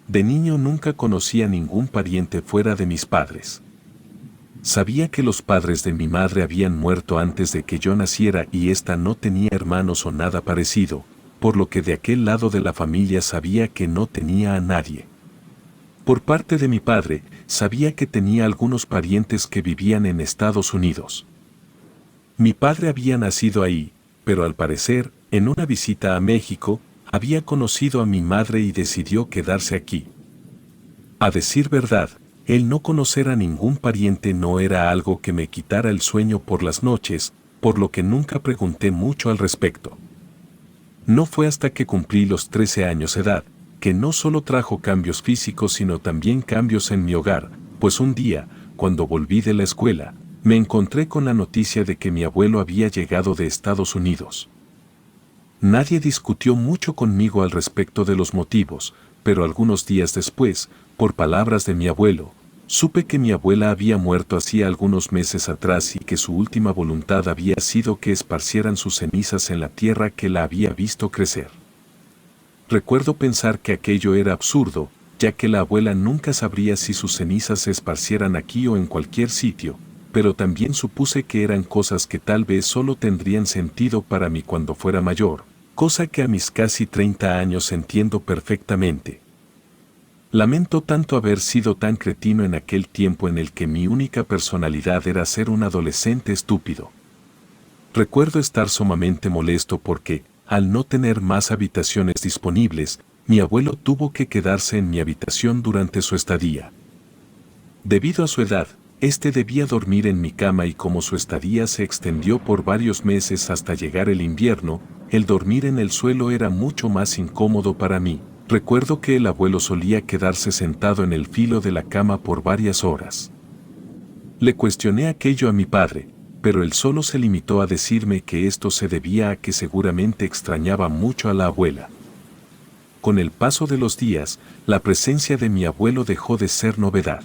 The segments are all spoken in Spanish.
De niño nunca conocí a ningún pariente fuera de mis padres. Sabía que los padres de mi madre habían muerto antes de que yo naciera y ésta no tenía hermanos o nada parecido, por lo que de aquel lado de la familia sabía que no tenía a nadie. Por parte de mi padre, sabía que tenía algunos parientes que vivían en Estados Unidos. Mi padre había nacido ahí, pero al parecer, en una visita a México, había conocido a mi madre y decidió quedarse aquí. A decir verdad, el no conocer a ningún pariente no era algo que me quitara el sueño por las noches, por lo que nunca pregunté mucho al respecto. No fue hasta que cumplí los 13 años de edad, que no solo trajo cambios físicos sino también cambios en mi hogar, pues un día, cuando volví de la escuela, me encontré con la noticia de que mi abuelo había llegado de Estados Unidos. Nadie discutió mucho conmigo al respecto de los motivos, pero algunos días después, por palabras de mi abuelo, supe que mi abuela había muerto hacía algunos meses atrás y que su última voluntad había sido que esparcieran sus cenizas en la tierra que la había visto crecer. Recuerdo pensar que aquello era absurdo, ya que la abuela nunca sabría si sus cenizas se esparcieran aquí o en cualquier sitio, pero también supuse que eran cosas que tal vez solo tendrían sentido para mí cuando fuera mayor, cosa que a mis casi 30 años entiendo perfectamente. Lamento tanto haber sido tan cretino en aquel tiempo en el que mi única personalidad era ser un adolescente estúpido. Recuerdo estar sumamente molesto porque, al no tener más habitaciones disponibles, mi abuelo tuvo que quedarse en mi habitación durante su estadía. Debido a su edad, debía dormir en mi cama y como su estadía se extendió por varios meses hasta llegar el invierno, el dormir en el suelo era mucho más incómodo para mí. Recuerdo que el abuelo solía quedarse sentado en el filo de la cama por varias horas. Le cuestioné aquello a mi padre, pero él solo se limitó a decirme que esto se debía a que seguramente extrañaba mucho a la abuela. Con el paso de los días, la presencia de mi abuelo dejó de ser novedad.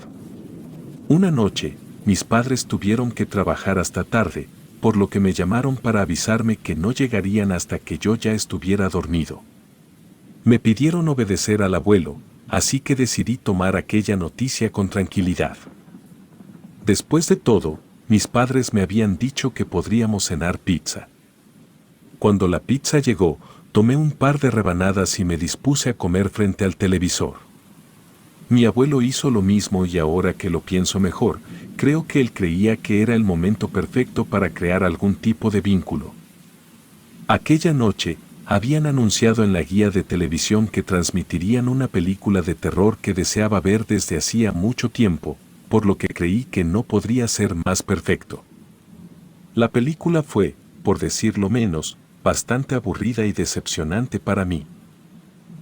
Una noche, mis padres tuvieron que trabajar hasta tarde, por lo que me llamaron para avisarme que no llegarían hasta que yo ya estuviera dormido. Me pidieron obedecer al abuelo, así que decidí tomar aquella noticia con tranquilidad. Después de todo, mis padres me habían dicho que podríamos cenar pizza. Cuando la pizza llegó, tomé un par de rebanadas y me dispuse a comer frente al televisor. Mi abuelo hizo lo mismo y ahora que lo pienso mejor, creo que él creía que era el momento perfecto para crear algún tipo de vínculo. Aquella noche, habían anunciado en la guía de televisión que transmitirían una película de terror que deseaba ver desde hacía mucho tiempo, por lo que creí que no podría ser más perfecto. La película fue, por decirlo menos, bastante aburrida y decepcionante para mí.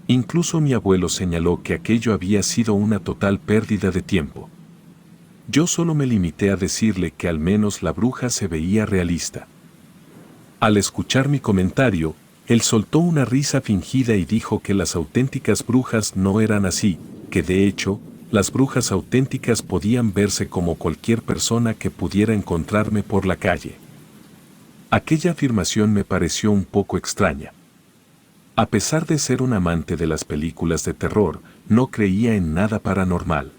Incluso mi abuelo señaló que aquello había sido una total pérdida de tiempo. Yo solo me limité a decirle que al menos la bruja se veía realista. Al escuchar mi comentario, él soltó una risa fingida y dijo que las auténticas brujas no eran así, que de hecho, las brujas auténticas podían verse como cualquier persona que pudiera encontrarme por la calle. Aquella afirmación me pareció un poco extraña. A pesar de ser un amante de las películas de terror, no creía en nada paranormal.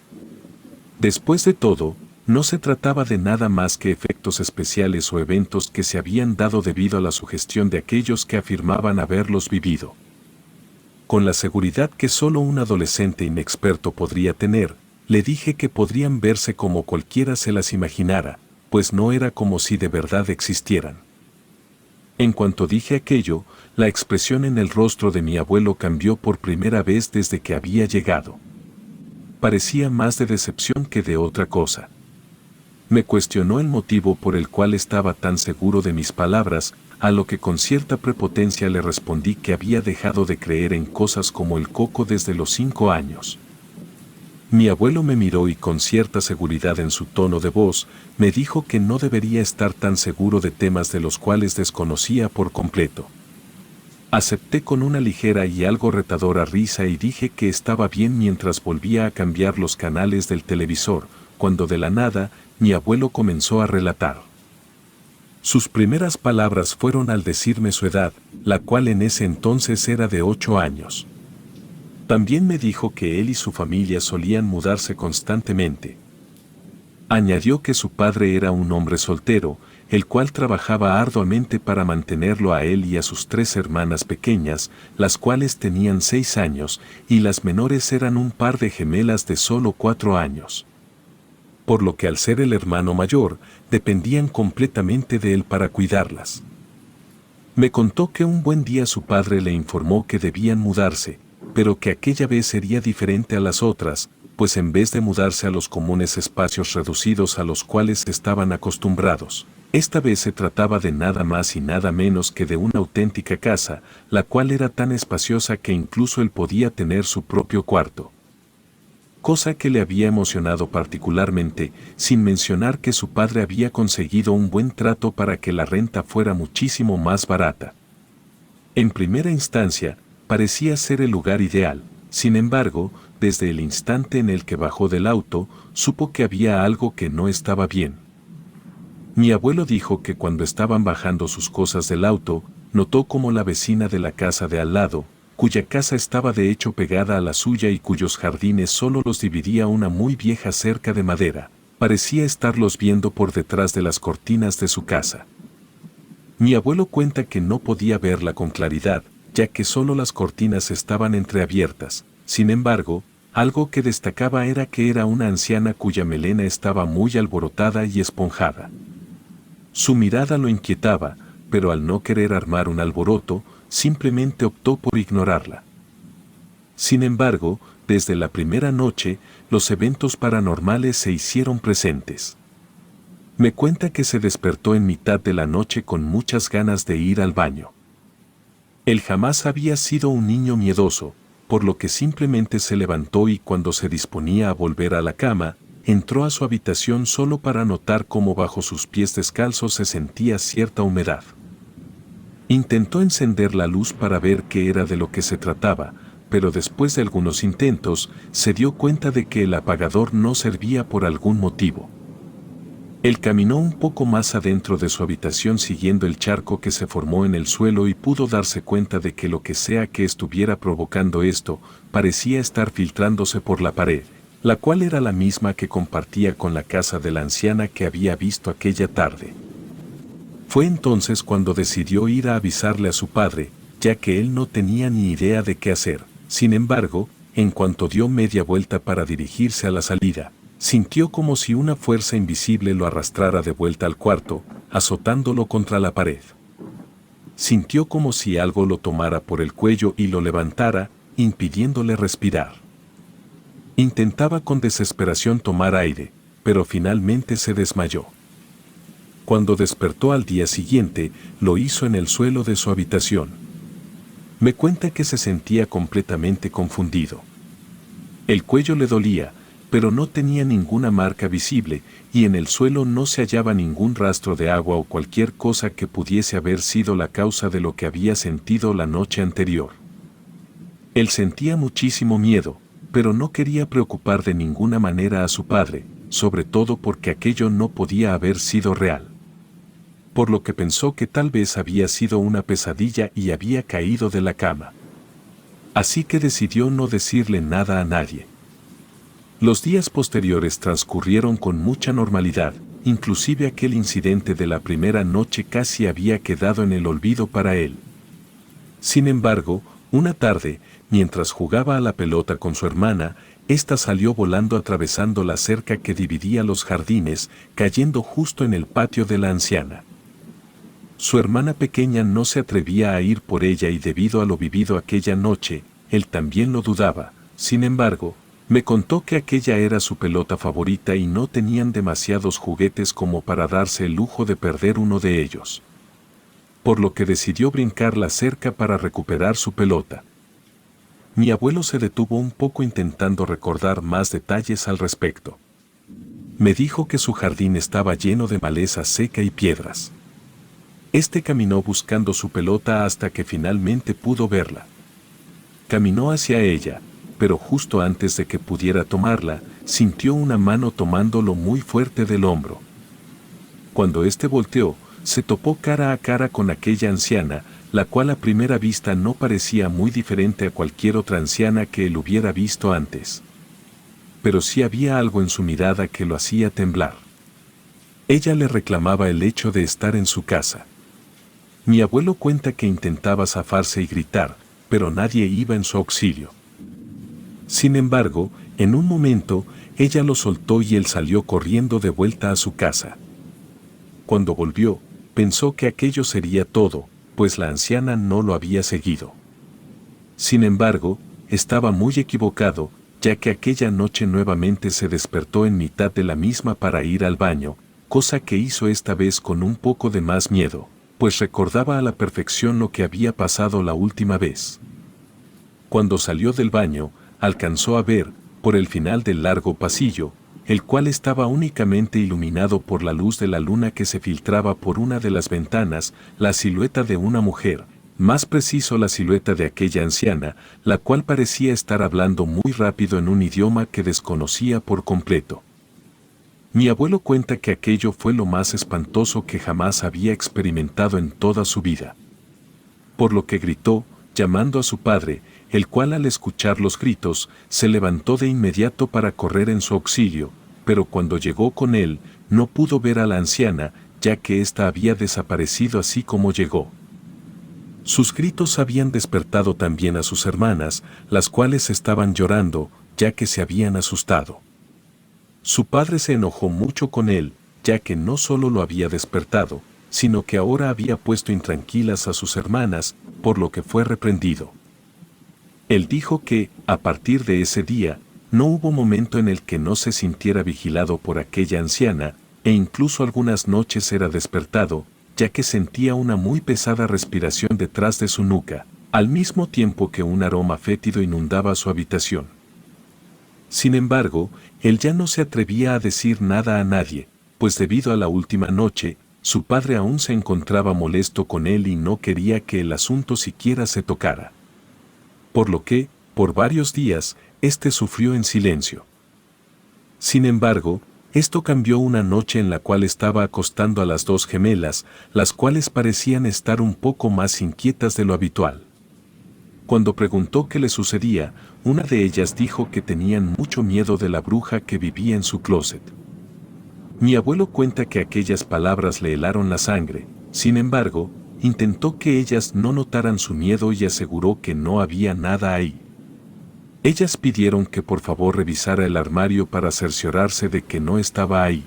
Después de todo, no se trataba de nada más que efectos especiales o eventos que se habían dado debido a la sugestión de aquellos que afirmaban haberlos vivido. Con la seguridad que solo un adolescente inexperto podría tener, le dije que podrían verse como cualquiera se las imaginara, pues no era como si de verdad existieran. En cuanto dije aquello, la expresión en el rostro de mi abuelo cambió por primera vez desde que había llegado. Parecía más de decepción que de otra cosa. Me cuestionó el motivo por el cual estaba tan seguro de mis palabras, a lo que con cierta prepotencia le respondí que había dejado de creer en cosas como el coco desde los 5 años. Mi abuelo me miró y con cierta seguridad en su tono de voz, me dijo que no debería estar tan seguro de temas de los cuales desconocía por completo. Acepté con una ligera y algo retadora risa y dije que estaba bien mientras volvía a cambiar los canales del televisor, cuando de la nada, mi abuelo comenzó a relatar. Sus primeras palabras fueron al decirme su edad, la cual en ese entonces era de 8 años. También me dijo que él y su familia solían mudarse constantemente. Añadió que su padre era un hombre soltero, el cual trabajaba arduamente para mantenerlo a él y a sus 3 hermanas pequeñas, las cuales tenían 6 años, y las menores eran un par de gemelas de solo 4 años. Por lo que al ser el hermano mayor, dependían completamente de él para cuidarlas. Me contó que un buen día su padre le informó que debían mudarse, pero que aquella vez sería diferente a las otras, pues en vez de mudarse a los comunes espacios reducidos a los cuales estaban acostumbrados, esta vez se trataba de nada más y nada menos que de una auténtica casa, la cual era tan espaciosa que incluso él podía tener su propio cuarto. Cosa que le había emocionado particularmente, sin mencionar que su padre había conseguido un buen trato para que la renta fuera muchísimo más barata. En primera instancia, parecía ser el lugar ideal. Sin embargo, desde el instante en el que bajó del auto, supo que había algo que no estaba bien. Mi abuelo dijo que cuando estaban bajando sus cosas del auto, notó como la vecina de la casa de al lado, cuya casa estaba de hecho pegada a la suya y cuyos jardines solo los dividía una muy vieja cerca de madera, parecía estarlos viendo por detrás de las cortinas de su casa. Mi abuelo cuenta que no podía verla con claridad, ya que solo las cortinas estaban entreabiertas. Sin embargo, algo que destacaba era que era una anciana cuya melena estaba muy alborotada y esponjada. Su mirada lo inquietaba, pero al no querer armar un alboroto, simplemente optó por ignorarla. Sin embargo, desde la primera noche, los eventos paranormales se hicieron presentes. Me cuenta que se despertó en mitad de la noche con muchas ganas de ir al baño. Él jamás había sido un niño miedoso, por lo que simplemente se levantó y cuando se disponía a volver a la cama, entró a su habitación solo para notar cómo bajo sus pies descalzos se sentía cierta humedad. Intentó encender la luz para ver qué era de lo que se trataba, pero después de algunos intentos, se dio cuenta de que el apagador no servía por algún motivo. Él caminó un poco más adentro de su habitación siguiendo el charco que se formó en el suelo y pudo darse cuenta de que lo que sea que estuviera provocando esto, parecía estar filtrándose por la pared, la cual era la misma que compartía con la casa de la anciana que había visto aquella tarde. Fue entonces cuando decidió ir a avisarle a su padre, ya que él no tenía ni idea de qué hacer. Sin embargo, en cuanto dio media vuelta para dirigirse a la salida, sintió como si una fuerza invisible lo arrastrara de vuelta al cuarto, azotándolo contra la pared. Sintió como si algo lo tomara por el cuello y lo levantara, impidiéndole respirar. Intentaba con desesperación tomar aire, pero finalmente se desmayó. Cuando despertó al día siguiente, lo hizo en el suelo de su habitación. Me cuenta que se sentía completamente confundido. El cuello le dolía, pero no tenía ninguna marca visible, y en el suelo no se hallaba ningún rastro de agua o cualquier cosa que pudiese haber sido la causa de lo que había sentido la noche anterior. Él sentía muchísimo miedo, pero no quería preocupar de ninguna manera a su padre, sobre todo porque aquello no podía haber sido real. Por lo que pensó que tal vez había sido una pesadilla y había caído de la cama. Así que decidió no decirle nada a nadie. Los días posteriores transcurrieron con mucha normalidad, inclusive aquel incidente de la primera noche casi había quedado en el olvido para él. Sin embargo, una tarde, mientras jugaba a la pelota con su hermana, ésta salió volando atravesando la cerca que dividía los jardines, cayendo justo en el patio de la anciana. Su hermana pequeña no se atrevía a ir por ella y debido a lo vivido aquella noche, él también lo dudaba. Sin embargo, me contó que aquella era su pelota favorita y no tenían demasiados juguetes como para darse el lujo de perder uno de ellos. Por lo que decidió brincar la cerca para recuperar su pelota. Mi abuelo se detuvo un poco intentando recordar más detalles al respecto. Me dijo que su jardín estaba lleno de maleza seca y piedras. Este caminó buscando su pelota hasta que finalmente pudo verla. Caminó hacia ella, pero justo antes de que pudiera tomarla, sintió una mano tomándolo muy fuerte del hombro. Cuando éste volteó, se topó cara a cara con aquella anciana, la cual a primera vista no parecía muy diferente a cualquier otra anciana que él hubiera visto antes. Pero sí había algo en su mirada que lo hacía temblar. Ella le reclamaba el hecho de estar en su casa. Mi abuelo cuenta que intentaba zafarse y gritar, pero nadie iba en su auxilio. Sin embargo, en un momento, ella lo soltó y él salió corriendo de vuelta a su casa. Cuando volvió, pensó que aquello sería todo, pues la anciana no lo había seguido. Sin embargo, estaba muy equivocado, ya que aquella noche nuevamente se despertó en mitad de la misma para ir al baño, cosa que hizo esta vez con un poco de más miedo, pues recordaba a la perfección lo que había pasado la última vez. Cuando salió del baño, alcanzó a ver, por el final del largo pasillo, el cual estaba únicamente iluminado por la luz de la luna que se filtraba por una de las ventanas, la silueta de una mujer, más preciso la silueta de aquella anciana, la cual parecía estar hablando muy rápido en un idioma que desconocía por completo. Mi abuelo cuenta que aquello fue lo más espantoso que jamás había experimentado en toda su vida. Por lo que gritó, llamando a su padre, el cual al escuchar los gritos, se levantó de inmediato para correr en su auxilio, pero cuando llegó con él, no pudo ver a la anciana, ya que ésta había desaparecido así como llegó. Sus gritos habían despertado también a sus hermanas, las cuales estaban llorando, ya que se habían asustado. Su padre se enojó mucho con él, ya que no solo lo había despertado, sino que ahora había puesto intranquilas a sus hermanas, por lo que fue reprendido. Él dijo que, a partir de ese día, no hubo momento en el que no se sintiera vigilado por aquella anciana, e incluso algunas noches era despertado, ya que sentía una muy pesada respiración detrás de su nuca, al mismo tiempo que un aroma fétido inundaba su habitación. Sin embargo, él ya no se atrevía a decir nada a nadie, pues debido a la última noche, su padre aún se encontraba molesto con él y no quería que el asunto siquiera se tocara. Por lo que, por varios días, éste sufrió en silencio. Sin embargo, esto cambió una noche en la cual estaba acostando a las dos gemelas, las cuales parecían estar un poco más inquietas de lo habitual. Cuando preguntó qué le sucedía, una de ellas dijo que tenían mucho miedo de la bruja que vivía en su closet. Mi abuelo cuenta que aquellas palabras le helaron la sangre, sin embargo, intentó que ellas no notaran su miedo y aseguró que no había nada ahí. Ellas pidieron que por favor revisara el armario para cerciorarse de que no estaba ahí.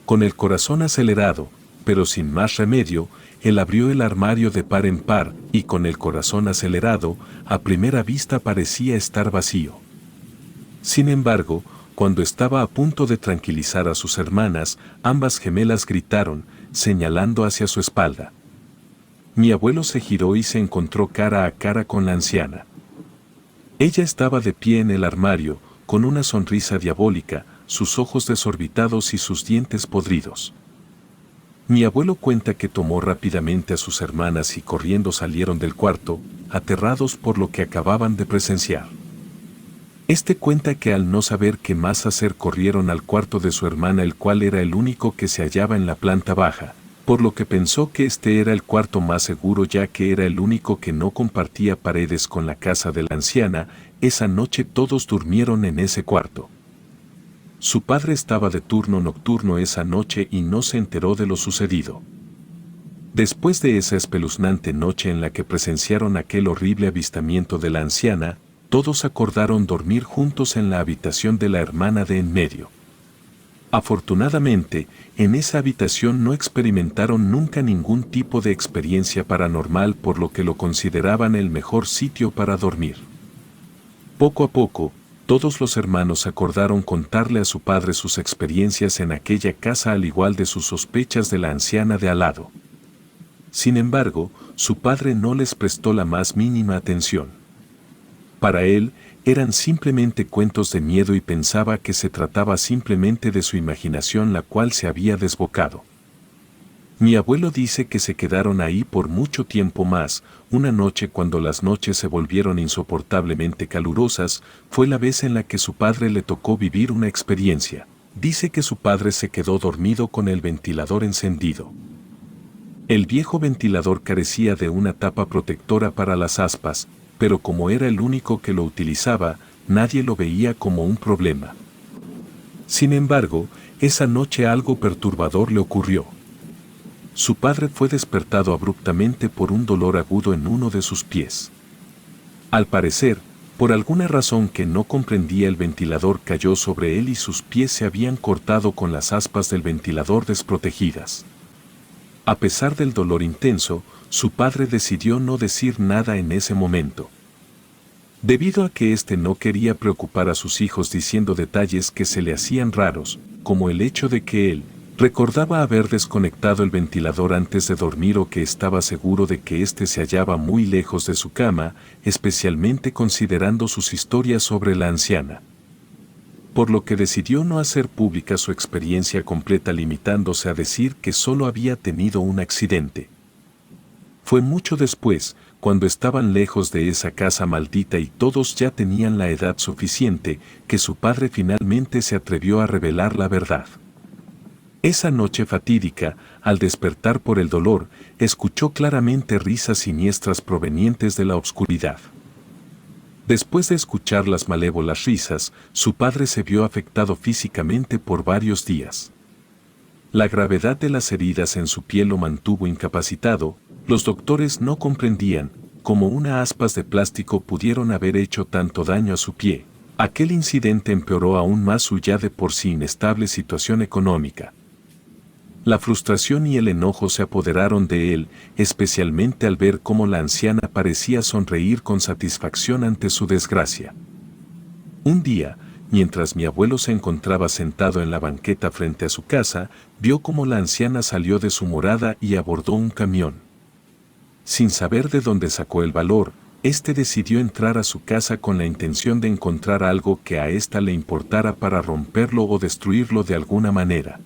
Con el corazón acelerado, pero sin más remedio, él abrió el armario de par en par y con el corazón acelerado, a primera vista parecía estar vacío. Sin embargo, cuando estaba a punto de tranquilizar a sus hermanas, ambas gemelas gritaron, señalando hacia su espalda. Mi abuelo se giró y se encontró cara a cara con la anciana. Ella estaba de pie en el armario, con una sonrisa diabólica, sus ojos desorbitados y sus dientes podridos. Mi abuelo cuenta que tomó rápidamente a sus hermanas y corriendo salieron del cuarto, aterrados por lo que acababan de presenciar. Este cuenta que al no saber qué más hacer corrieron al cuarto de su hermana, el cual era el único que se hallaba en la planta baja, por lo que pensó que este era el cuarto más seguro ya que era el único que no compartía paredes con la casa de la anciana. Esa noche todos durmieron en ese cuarto. Su padre estaba de turno nocturno esa noche y no se enteró de lo sucedido. Después de esa espeluznante noche en la que presenciaron aquel horrible avistamiento de la anciana, todos acordaron dormir juntos en la habitación de la hermana de en medio. Afortunadamente, en esa habitación no experimentaron nunca ningún tipo de experiencia paranormal, por lo que lo consideraban el mejor sitio para dormir. Poco a poco, todos los hermanos acordaron contarle a su padre sus experiencias en aquella casa, al igual de sus sospechas de la anciana de al lado. Sin embargo, su padre no les prestó la más mínima atención. Para él, eran simplemente cuentos de miedo y pensaba que se trataba simplemente de su imaginación, la cual se había desbocado. Mi abuelo dice que se quedaron ahí por mucho tiempo más. Una noche, cuando las noches se volvieron insoportablemente calurosas, fue la vez en la que su padre le tocó vivir una experiencia. Dice que su padre se quedó dormido con el ventilador encendido. El viejo ventilador carecía de una tapa protectora para las aspas, pero como era el único que lo utilizaba, nadie lo veía como un problema. Sin embargo, esa noche algo perturbador le ocurrió. Su padre fue despertado abruptamente por un dolor agudo en uno de sus pies. Al parecer, por alguna razón que no comprendía, el ventilador cayó sobre él y sus pies se habían cortado con las aspas del ventilador desprotegidas. A pesar del dolor intenso, su padre decidió no decir nada en ese momento. Debido a que éste no quería preocupar a sus hijos diciendo detalles que se le hacían raros, como el hecho de que él recordaba haber desconectado el ventilador antes de dormir o que estaba seguro de que éste se hallaba muy lejos de su cama, especialmente considerando sus historias sobre la anciana. Por lo que decidió no hacer pública su experiencia completa, limitándose a decir que solo había tenido un accidente. Fue mucho después, cuando estaban lejos de esa casa maldita y todos ya tenían la edad suficiente, que su padre finalmente se atrevió a revelar la verdad. Esa noche fatídica, al despertar por el dolor, escuchó claramente risas siniestras provenientes de la oscuridad. Después de escuchar las malévolas risas, su padre se vio afectado físicamente por varios días. La gravedad de las heridas en su piel lo mantuvo incapacitado. Los doctores no comprendían cómo unas aspas de plástico pudieron haber hecho tanto daño a su pie. Aquel incidente empeoró aún más su ya de por sí inestable situación económica. La frustración y el enojo se apoderaron de él, especialmente al ver cómo la anciana parecía sonreír con satisfacción ante su desgracia. Un día, mientras mi abuelo se encontraba sentado en la banqueta frente a su casa, vio cómo la anciana salió de su morada y abordó un camión. Sin saber de dónde sacó el valor, éste decidió entrar a su casa con la intención de encontrar algo que a ésta le importara para romperlo o destruirlo de alguna manera.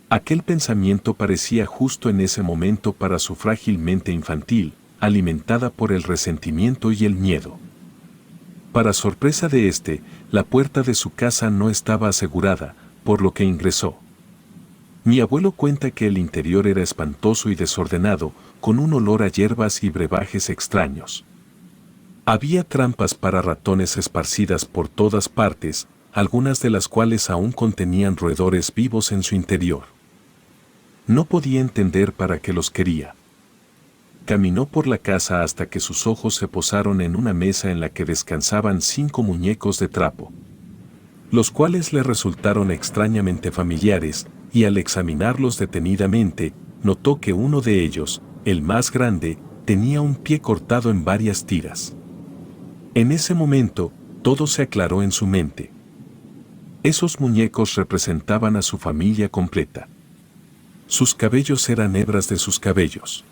Aquel pensamiento parecía justo en ese momento para su frágil mente infantil, alimentada por el resentimiento y el miedo. Para sorpresa de éste, la puerta de su casa no estaba asegurada, por lo que ingresó. Mi abuelo cuenta que el interior era espantoso y desordenado, con un olor a hierbas y brebajes extraños. Había trampas para ratones esparcidas por todas partes, algunas de las cuales aún contenían roedores vivos en su interior. No podía entender para qué los quería. Caminó por la casa hasta que sus ojos se posaron en una mesa en la que descansaban 5 muñecos de trapo, los cuales le resultaron extrañamente familiares, y al examinarlos detenidamente, notó que uno de ellos, el más grande, tenía un pie cortado en varias tiras. En ese momento, todo se aclaró en su mente. Esos muñecos representaban a su familia completa. Sus cabellos eran hebras de sus cabellos.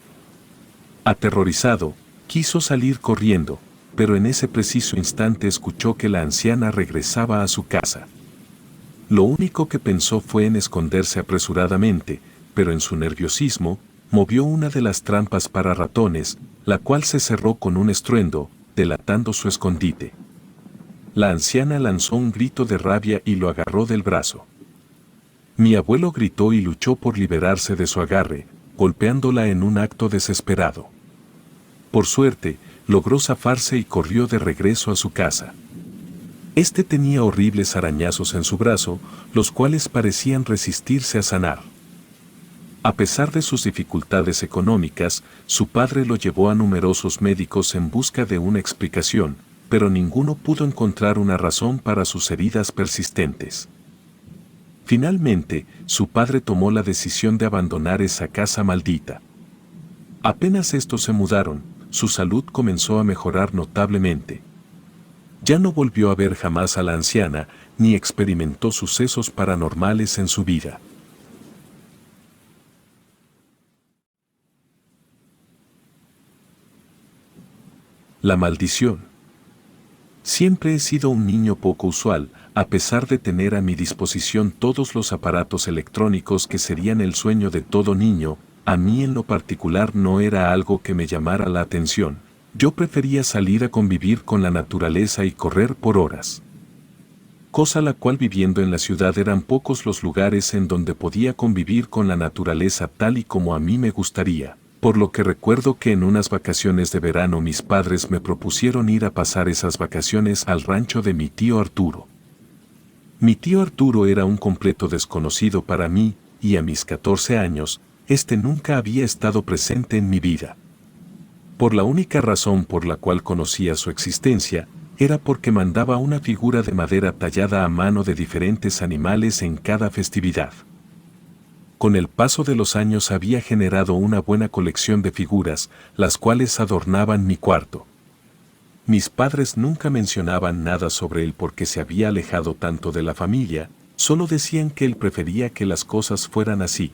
Aterrorizado, quiso salir corriendo, pero en ese preciso instante escuchó que la anciana regresaba a su casa. Lo único que pensó fue en esconderse apresuradamente, pero en su nerviosismo, movió una de las trampas para ratones, la cual se cerró con un estruendo, delatando su escondite. La anciana lanzó un grito de rabia y lo agarró del brazo. Mi abuelo gritó y luchó por liberarse de su agarre, golpeándola en un acto desesperado. Por suerte, logró zafarse y corrió de regreso a su casa. Este tenía horribles arañazos en su brazo, los cuales parecían resistirse a sanar. A pesar de sus dificultades económicas, su padre lo llevó a numerosos médicos en busca de una explicación, pero ninguno pudo encontrar una razón para sus heridas persistentes. Finalmente, su padre tomó la decisión de abandonar esa casa maldita. Apenas estos se mudaron, su salud comenzó a mejorar notablemente. Ya no volvió a ver jamás a la anciana, ni experimentó sucesos paranormales en su vida. La maldición. Siempre he sido un niño poco usual, a pesar de tener a mi disposición todos los aparatos electrónicos que serían el sueño de todo niño. A mí en lo particular no era algo que me llamara la atención. Yo prefería salir a convivir con la naturaleza y correr por horas. cosa la cual viviendo en la ciudad eran pocos los lugares en donde podía convivir con la naturaleza tal y como a mí me gustaría, por lo que recuerdo que en unas vacaciones de verano mis padres me propusieron ir a pasar esas vacaciones al rancho de mi tío Arturo. Mi tío Arturo era un completo desconocido para mí, y a mis 14 años, este nunca había estado presente en mi vida. Por la única razón por la cual conocía su existencia, era porque mandaba una figura de madera tallada a mano de diferentes animales en cada festividad. Con el paso de los años había generado una buena colección de figuras, las cuales adornaban mi cuarto. Mis padres nunca mencionaban nada sobre él porque se había alejado tanto de la familia, solo decían que él prefería que las cosas fueran así.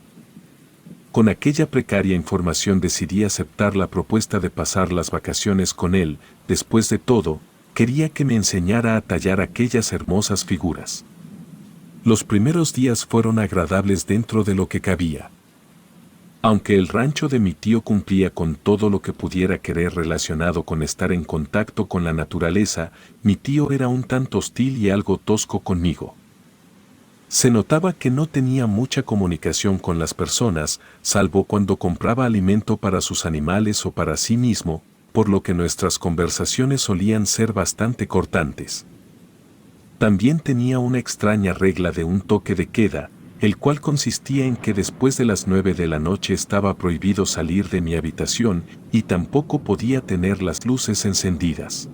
Con aquella precaria información decidí aceptar la propuesta de pasar las vacaciones con él. Después de todo, quería que me enseñara a tallar aquellas hermosas figuras. Los primeros días fueron agradables dentro de lo que cabía. Aunque el rancho de mi tío cumplía con todo lo que pudiera querer relacionado con estar en contacto con la naturaleza, mi tío era un tanto hostil y algo tosco conmigo. Se notaba que no tenía mucha comunicación con las personas, salvo cuando compraba alimento para sus animales o para sí mismo, por lo que nuestras conversaciones solían ser bastante cortantes. También tenía una extraña regla de un toque de queda, el cual consistía en que después de las 9 de la noche estaba prohibido salir de mi habitación y tampoco podía tener las luces encendidas.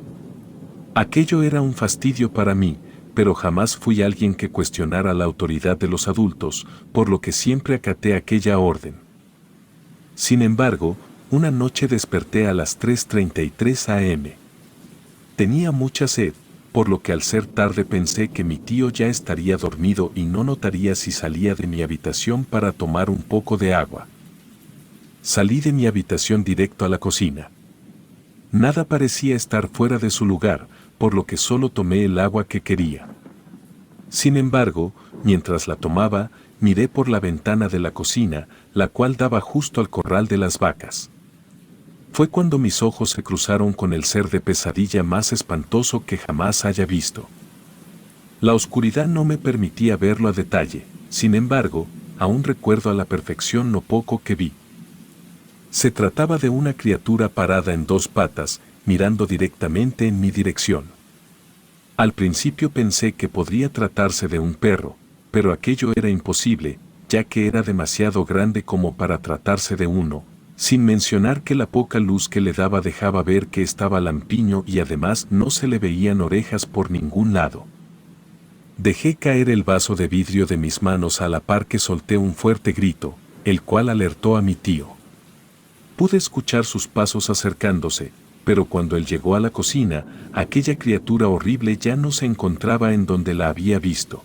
Aquello era un fastidio para mí, pero jamás fui alguien que cuestionara la autoridad de los adultos, por lo que siempre acaté aquella orden. Sin embargo, una noche desperté a las 3:33 am. Tenía mucha sed, por lo que al ser tarde pensé que mi tío ya estaría dormido y no notaría si salía de mi habitación para tomar un poco de agua. Salí de mi habitación directo a la cocina. Nada parecía estar fuera de su lugar, por lo que solo tomé el agua que quería. Sin embargo, mientras la tomaba, miré por la ventana de la cocina, la cual daba justo al corral de las vacas. Fue cuando mis ojos se cruzaron con el ser de pesadilla más espantoso que jamás haya visto. La oscuridad no me permitía verlo a detalle, sin embargo, aún recuerdo a la perfección lo poco que vi. Se trataba de una criatura parada en dos patas, mirando directamente en mi dirección. Al principio pensé que podría tratarse de un perro, pero aquello era imposible, ya que era demasiado grande como para tratarse de uno, sin mencionar que la poca luz que le daba dejaba ver que estaba lampiño y además no se le veían orejas por ningún lado. Dejé caer el vaso de vidrio de mis manos a la par que solté un fuerte grito, el cual alertó a mi tío. Pude escuchar sus pasos acercándose, pero cuando él llegó a la cocina, aquella criatura horrible ya no se encontraba en donde la había visto.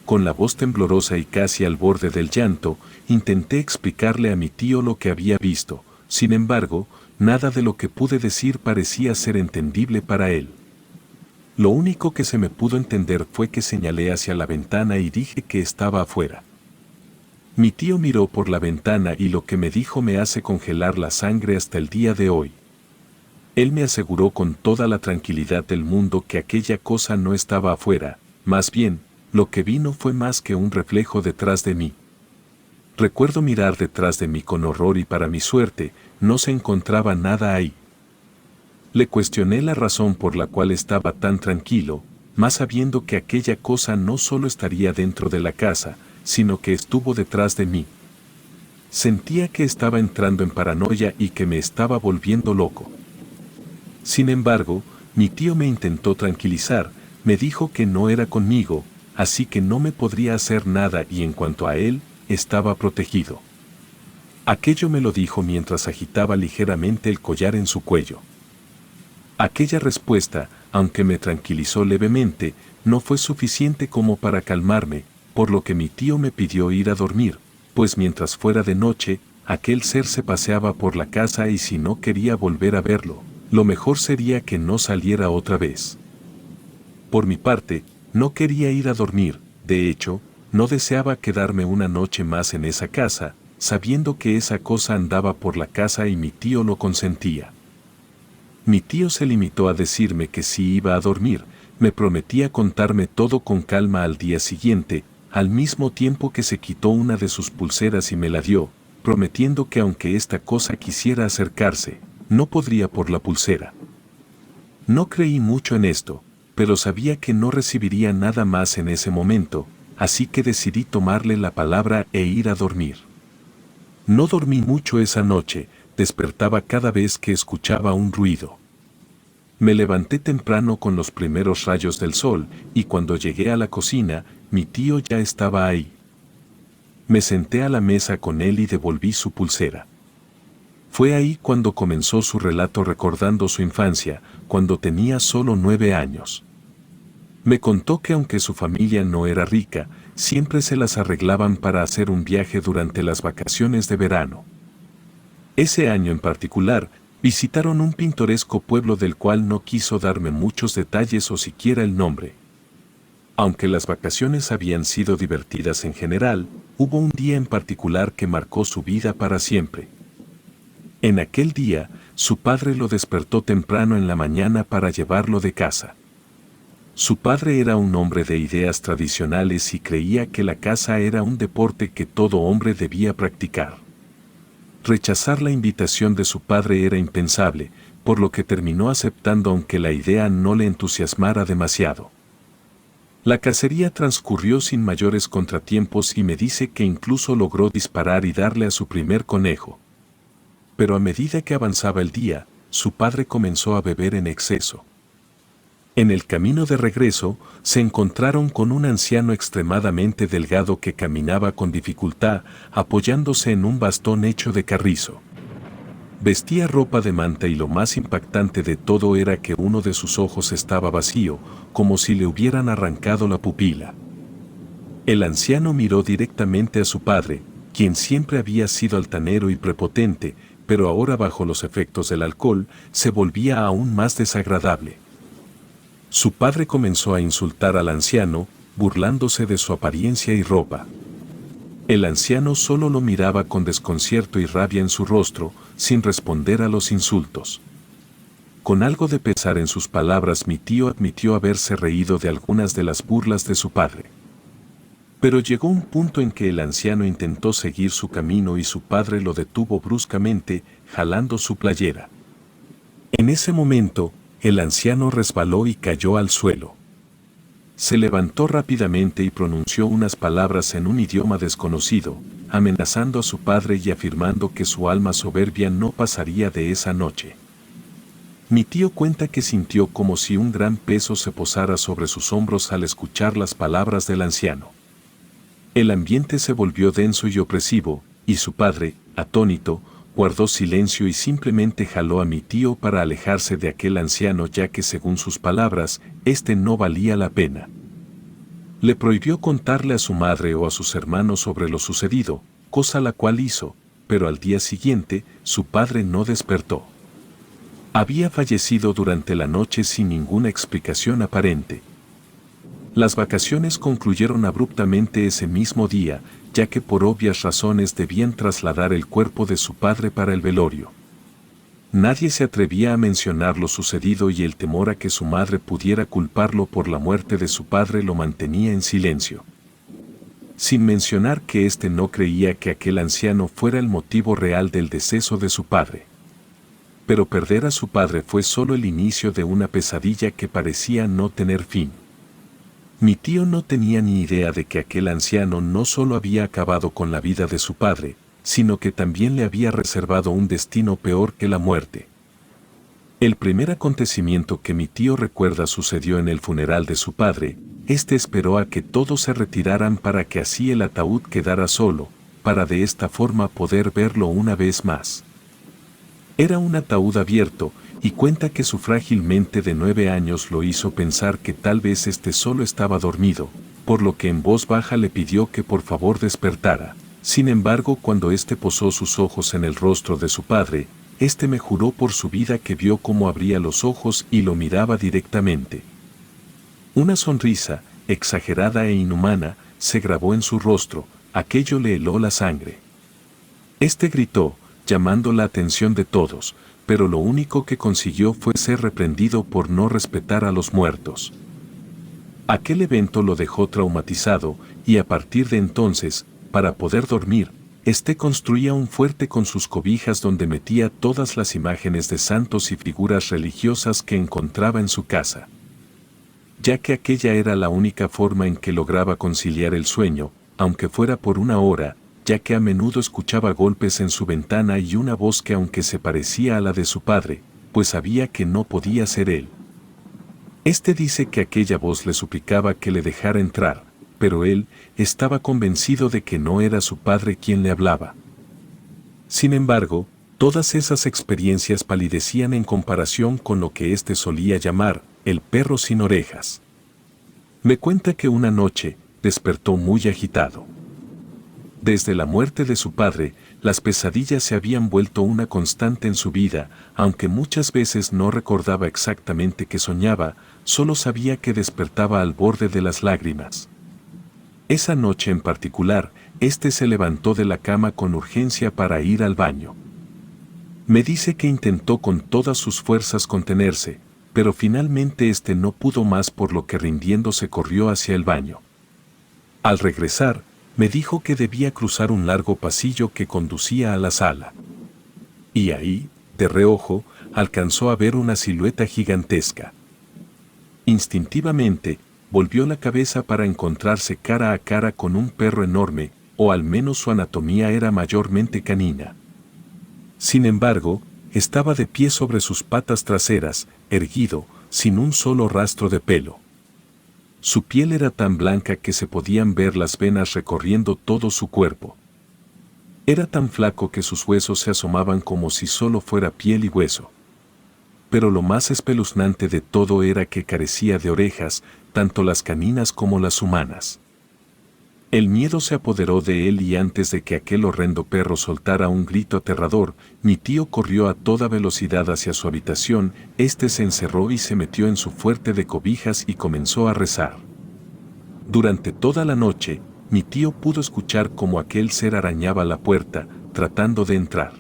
Con la voz temblorosa y casi al borde del llanto, intenté explicarle a mi tío lo que había visto, sin embargo, nada de lo que pude decir parecía ser entendible para él. Lo único que se me pudo entender fue que señalé hacia la ventana y dije que estaba afuera. Mi tío miró por la ventana y lo que me dijo me hace congelar la sangre hasta el día de hoy. Él me aseguró con toda la tranquilidad del mundo que aquella cosa no estaba afuera, más bien, lo que vi no fue más que un reflejo detrás de mí. Recuerdo mirar detrás de mí con horror y para mi suerte, no se encontraba nada ahí. Le cuestioné la razón por la cual estaba tan tranquilo, más sabiendo que aquella cosa no solo estaría dentro de la casa, sino que estuvo detrás de mí. Sentía que estaba entrando en paranoia y que me estaba volviendo loco. Sin embargo, mi tío me intentó tranquilizar, me dijo que no era conmigo, así que no me podría hacer nada y en cuanto a él, estaba protegido. Aquello me lo dijo mientras agitaba ligeramente el collar en su cuello. Aquella respuesta, aunque me tranquilizó levemente, no fue suficiente como para calmarme, por lo que mi tío me pidió ir a dormir, pues mientras fuera de noche, aquel ser se paseaba por la casa y si no quería volver a verlo, lo mejor sería que no saliera otra vez. Por mi parte, no quería ir a dormir, de hecho, no deseaba quedarme una noche más en esa casa, sabiendo que esa cosa andaba por la casa y mi tío lo consentía. Mi tío se limitó a decirme que si iba a dormir, Me prometía contarme todo con calma al día siguiente, al mismo tiempo que se quitó una de sus pulseras y me la dio, prometiendo que aunque esta cosa quisiera acercarse, no podría por la pulsera. No creí mucho en esto, pero sabía que no recibiría nada más en ese momento, así que decidí tomarle la palabra e ir a dormir. No dormí mucho esa noche, despertaba cada vez que escuchaba un ruido. Me levanté temprano con los primeros rayos del sol, y cuando llegué a la cocina, mi tío ya estaba ahí. Me senté a la mesa con él y devolví su pulsera. Fue ahí cuando comenzó su relato recordando su infancia, cuando tenía solo 9 años. Me contó que aunque su familia no era rica, siempre se las arreglaban para hacer un viaje durante las vacaciones de verano. Ese año en particular, visitaron un pintoresco pueblo del cual no quiso darme muchos detalles o siquiera el nombre. Aunque las vacaciones habían sido divertidas en general, hubo un día en particular que marcó su vida para siempre. En aquel día, su padre lo despertó temprano en la mañana para llevarlo de casa. Su padre era un hombre de ideas tradicionales y creía que la caza era un deporte que todo hombre debía practicar. Rechazar la invitación de su padre era impensable, por lo que terminó aceptando aunque la idea no le entusiasmara demasiado. La cacería transcurrió sin mayores contratiempos y me dice que incluso logró disparar y darle a su primer conejo. Pero a medida que avanzaba el día, su padre comenzó a beber en exceso. En el camino de regreso, se encontraron con un anciano extremadamente delgado que caminaba con dificultad, apoyándose en un bastón hecho de carrizo. Vestía ropa de manta y lo más impactante de todo era que uno de sus ojos estaba vacío, como si le hubieran arrancado la pupila. El anciano miró directamente a su padre, quien siempre había sido altanero y prepotente, pero ahora bajo los efectos del alcohol, se volvía aún más desagradable. Su padre comenzó a insultar al anciano, burlándose de su apariencia y ropa. El anciano solo lo miraba con desconcierto y rabia en su rostro, sin responder a los insultos. Con algo de pesar en sus palabras, mi tío admitió haberse reído de algunas de las burlas de su padre. Pero llegó un punto en que el anciano intentó seguir su camino y su padre lo detuvo bruscamente, jalando su playera. En ese momento, el anciano resbaló y cayó al suelo. Se levantó rápidamente y pronunció unas palabras en un idioma desconocido, amenazando a su padre y afirmando que su alma soberbia no pasaría de esa noche. Mi tío cuenta que sintió como si un gran peso se posara sobre sus hombros al escuchar las palabras del anciano. El ambiente se volvió denso y opresivo, y su padre, atónito, guardó silencio y simplemente jaló a mi tío para alejarse de aquel anciano ya que según sus palabras, este no valía la pena. Le prohibió contarle a su madre o a sus hermanos sobre lo sucedido, cosa la cual hizo, pero al día siguiente, su padre no despertó. Había fallecido durante la noche sin ninguna explicación aparente. Las vacaciones concluyeron abruptamente ese mismo día, ya que por obvias razones debían trasladar el cuerpo de su padre para el velorio. Nadie se atrevía a mencionar lo sucedido y el temor a que su madre pudiera culparlo por la muerte de su padre lo mantenía en silencio. Sin mencionar que éste no creía que aquel anciano fuera el motivo real del deceso de su padre. Pero perder a su padre fue solo el inicio de una pesadilla que parecía no tener fin. Mi tío no tenía ni idea de que aquel anciano no solo había acabado con la vida de su padre, sino que también le había reservado un destino peor que la muerte. El primer acontecimiento que mi tío recuerda sucedió en el funeral de su padre. Este esperó a que todos se retiraran para que así el ataúd quedara solo, para de esta forma poder verlo una vez más. Era un ataúd abierto, y cuenta que su frágil mente de 9 años lo hizo pensar que tal vez este solo estaba dormido, por lo que en voz baja le pidió que por favor despertara. Sin embargo, cuando éste posó sus ojos en el rostro de su padre, éste me juró por su vida que vio cómo abría los ojos y lo miraba directamente. Una sonrisa, exagerada e inhumana, se grabó en su rostro, aquello le heló la sangre. Este gritó, llamando la atención de todos, pero lo único que consiguió fue ser reprendido por no respetar a los muertos. Aquel evento lo dejó traumatizado y a partir de entonces, para poder dormir, construía un fuerte con sus cobijas donde metía todas las imágenes de santos y figuras religiosas que encontraba en su casa. Ya que aquella era la única forma en que lograba conciliar el sueño, aunque fuera por una hora, ya que a menudo escuchaba golpes en su ventana y una voz que aunque se parecía a la de su padre, pues sabía que no podía ser él. Dice que aquella voz le suplicaba que le dejara entrar, pero él estaba convencido de que no era su padre quien le hablaba. Sin embargo, todas esas experiencias palidecían en comparación con lo que solía llamar el perro sin orejas. Me cuenta que una noche despertó muy agitado. Desde la muerte de su padre, las pesadillas se habían vuelto una constante en su vida, aunque muchas veces no recordaba exactamente qué soñaba, solo sabía que despertaba al borde de las lágrimas. Esa noche en particular, se levantó de la cama con urgencia para ir al baño. Me dice que intentó con todas sus fuerzas contenerse, pero finalmente no pudo más, por lo que rindiéndose corrió hacia el baño. Al regresar, me dijo que debía cruzar un largo pasillo que conducía a la sala. Y ahí, de reojo, alcanzó a ver una silueta gigantesca. Instintivamente, volvió la cabeza para encontrarse cara a cara con un perro enorme, o al menos su anatomía era mayormente canina. Sin embargo, estaba de pie sobre sus patas traseras, erguido, sin un solo rastro de pelo. Su piel era tan blanca que se podían ver las venas recorriendo todo su cuerpo. Era tan flaco que sus huesos se asomaban como si solo fuera piel y hueso. Pero lo más espeluznante de todo era que carecía de orejas, tanto las caninas como las humanas. El miedo se apoderó de él y antes de que aquel horrendo perro soltara un grito aterrador, mi tío corrió a toda velocidad hacia su habitación, se encerró y se metió en su fuerte de cobijas y comenzó a rezar. Durante toda la noche, mi tío pudo escuchar cómo aquel ser arañaba la puerta, tratando de entrar.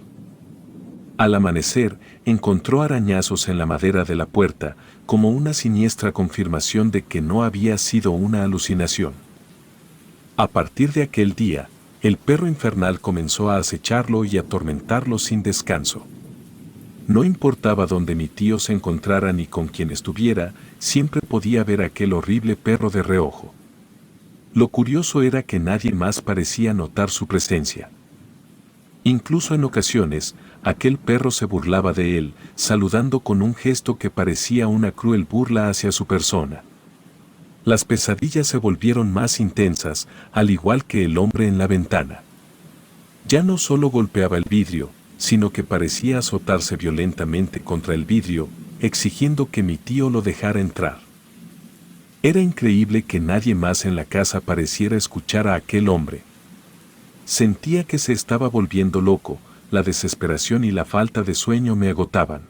Al amanecer, encontró arañazos en la madera de la puerta, como una siniestra confirmación de que no había sido una alucinación. A partir de aquel día, el perro infernal comenzó a acecharlo y atormentarlo sin descanso. No importaba dónde mi tío se encontrara ni con quién estuviera, siempre podía ver aquel horrible perro de reojo. Lo curioso era que nadie más parecía notar su presencia. Incluso en ocasiones, aquel perro se burlaba de él, saludando con un gesto que parecía una cruel burla hacia su persona. Las pesadillas se volvieron más intensas, al igual que el hombre en la ventana. Ya no solo golpeaba el vidrio, sino que parecía azotarse violentamente contra el vidrio, exigiendo que mi tío lo dejara entrar. Era increíble que nadie más en la casa pareciera escuchar a aquel hombre. Sentía que se estaba volviendo loco, la desesperación y la falta de sueño me agotaban.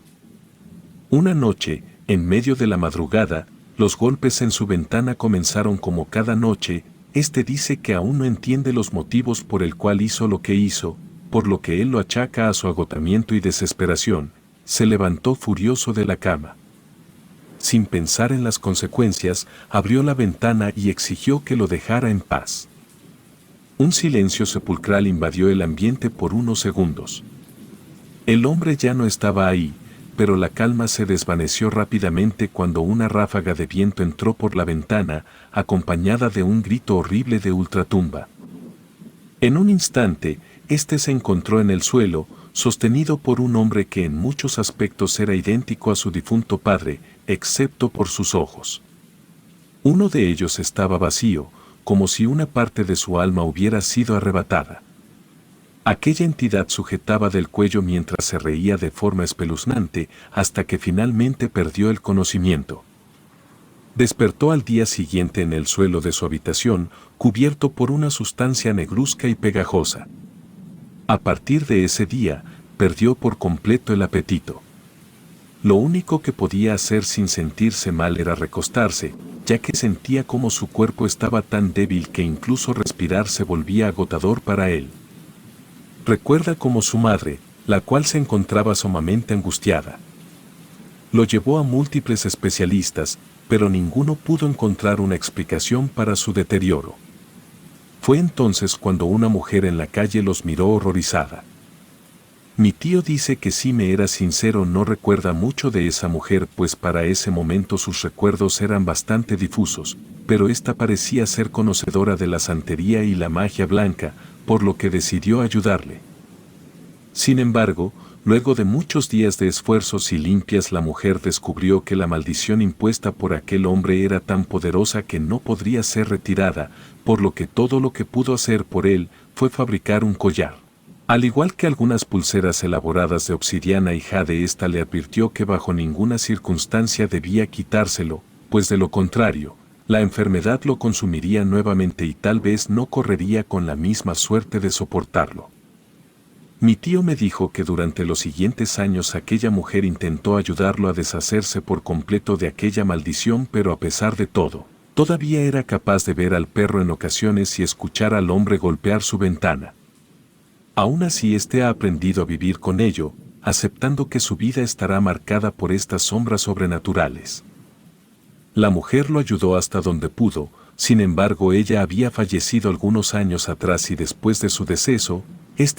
Una noche, en medio de la madrugada, los golpes en su ventana comenzaron como cada noche. Dice que aún no entiende los motivos por el cual hizo lo que hizo, por lo que él lo achaca a su agotamiento y desesperación. Se levantó furioso de la cama. Sin pensar en las consecuencias, abrió la ventana y exigió que lo dejara en paz. Un silencio sepulcral invadió el ambiente por unos segundos. El hombre ya no estaba ahí, pero la calma se desvaneció rápidamente cuando una ráfaga de viento entró por la ventana, acompañada de un grito horrible de ultratumba. En un instante, se encontró en el suelo, sostenido por un hombre que en muchos aspectos era idéntico a su difunto padre, excepto por sus ojos. Uno de ellos estaba vacío, como si una parte de su alma hubiera sido arrebatada. Aquella entidad sujetaba del cuello mientras se reía de forma espeluznante hasta que finalmente perdió el conocimiento. Despertó al día siguiente en el suelo de su habitación, cubierto por una sustancia negruzca y pegajosa. A partir de ese día, perdió por completo el apetito. Lo único que podía hacer sin sentirse mal era recostarse, ya que sentía como su cuerpo estaba tan débil que incluso respirar se volvía agotador para él. Recuerda como su madre, la cual se encontraba sumamente angustiada. Lo llevó a múltiples especialistas, pero ninguno pudo encontrar una explicación para su deterioro. Fue entonces cuando una mujer en la calle los miró horrorizada. Mi tío dice que si me era sincero no recuerda mucho de esa mujer, pues para ese momento sus recuerdos eran bastante difusos, pero esta parecía ser conocedora de la santería y la magia blanca, por lo que decidió ayudarle. Sin embargo, luego de muchos días de esfuerzos y limpias, la mujer descubrió que la maldición impuesta por aquel hombre era tan poderosa que no podría ser retirada, por lo que todo lo que pudo hacer por él fue fabricar un collar. Al igual que algunas pulseras elaboradas de obsidiana y jade, esta le advirtió que bajo ninguna circunstancia debía quitárselo, pues de lo contrario, la enfermedad lo consumiría nuevamente y tal vez no correría con la misma suerte de soportarlo. Mi tío me dijo que durante los siguientes años aquella mujer intentó ayudarlo a deshacerse por completo de aquella maldición, pero a pesar de todo, todavía era capaz de ver al perro en ocasiones y escuchar al hombre golpear su ventana. Aún así, ha aprendido a vivir con ello, aceptando que su vida estará marcada por estas sombras sobrenaturales. La mujer lo ayudó hasta donde pudo, sin embargo ella había fallecido algunos años atrás y después de su deceso,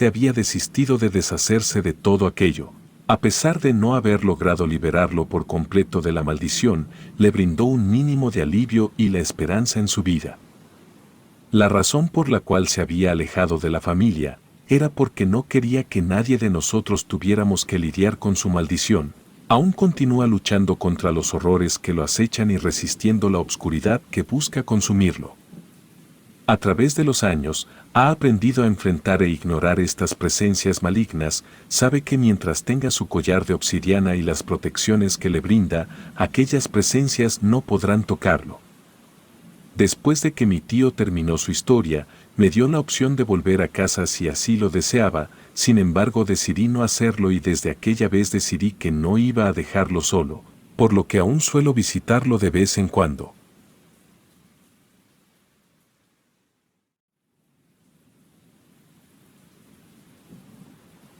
había desistido de deshacerse de todo aquello. A pesar de no haber logrado liberarlo por completo de la maldición, le brindó un mínimo de alivio y la esperanza en su vida. La razón por la cual se había alejado de la familia era porque no quería que nadie de nosotros tuviéramos que lidiar con su maldición. Aún continúa luchando contra los horrores que lo acechan y resistiendo la oscuridad que busca consumirlo. A través de los años, ha aprendido a enfrentar e ignorar estas presencias malignas, sabe que mientras tenga su collar de obsidiana y las protecciones que le brinda, aquellas presencias no podrán tocarlo. Después de que mi tío terminó su historia, me dio la opción de volver a casa si así lo deseaba, sin embargo decidí no hacerlo y desde aquella vez decidí que no iba a dejarlo solo, por lo que aún suelo visitarlo de vez en cuando.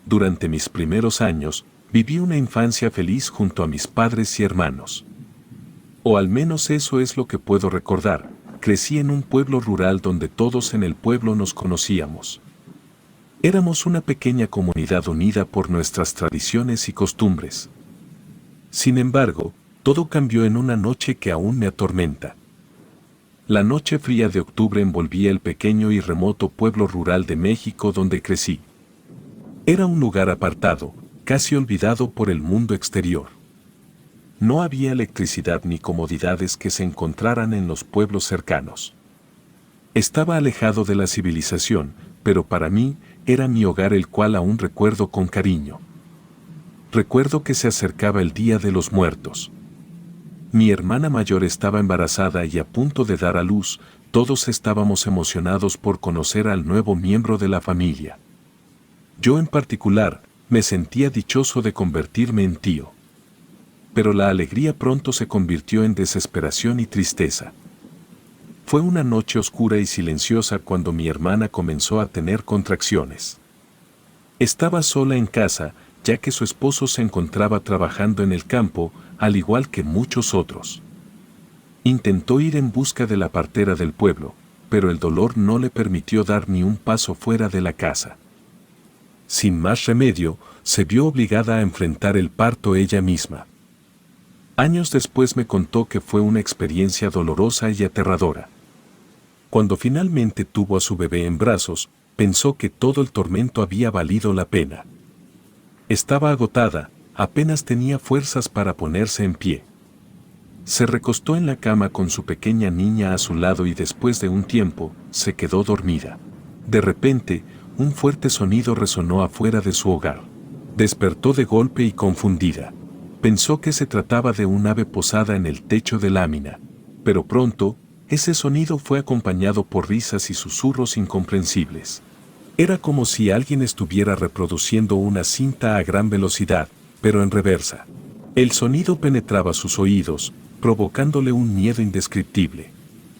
Durante mis primeros años, viví una infancia feliz junto a mis padres y hermanos. O al menos eso es lo que puedo recordar. Crecí en un pueblo rural donde todos en el pueblo nos conocíamos. Éramos una pequeña comunidad unida por nuestras tradiciones y costumbres. Sin embargo, todo cambió en una noche que aún me atormenta. La noche fría de octubre envolvía el pequeño y remoto pueblo rural de México donde crecí. Era un lugar apartado, casi olvidado por el mundo exterior. No había electricidad ni comodidades que se encontraran en los pueblos cercanos. Estaba alejado de la civilización, pero para mí era mi hogar, el cual aún recuerdo con cariño. Recuerdo que se acercaba el Día de los Muertos. Mi hermana mayor estaba embarazada y a punto de dar a luz. Todos estábamos emocionados por conocer al nuevo miembro de la familia. Yo en particular, me sentía dichoso de convertirme en tío. Pero la alegría pronto se convirtió en desesperación y tristeza. Fue una noche oscura y silenciosa cuando mi hermana comenzó a tener contracciones. Estaba sola en casa, ya que su esposo se encontraba trabajando en el campo, al igual que muchos otros. Intentó ir en busca de la partera del pueblo, pero el dolor no le permitió dar ni un paso fuera de la casa. Sin más remedio, se vio obligada a enfrentar el parto ella misma. Años después me contó que fue una experiencia dolorosa y aterradora. Cuando finalmente tuvo a su bebé en brazos, pensó que todo el tormento había valido la pena. Estaba agotada, apenas tenía fuerzas para ponerse en pie. Se recostó en la cama con su pequeña niña a su lado y después de un tiempo, se quedó dormida. De repente, un fuerte sonido resonó afuera de su hogar. Despertó de golpe y confundida. Pensó que se trataba de un ave posada en el techo de lámina, pero pronto, ese sonido fue acompañado por risas y susurros incomprensibles. Era como si alguien estuviera reproduciendo una cinta a gran velocidad, pero en reversa. El sonido penetraba sus oídos, provocándole un miedo indescriptible.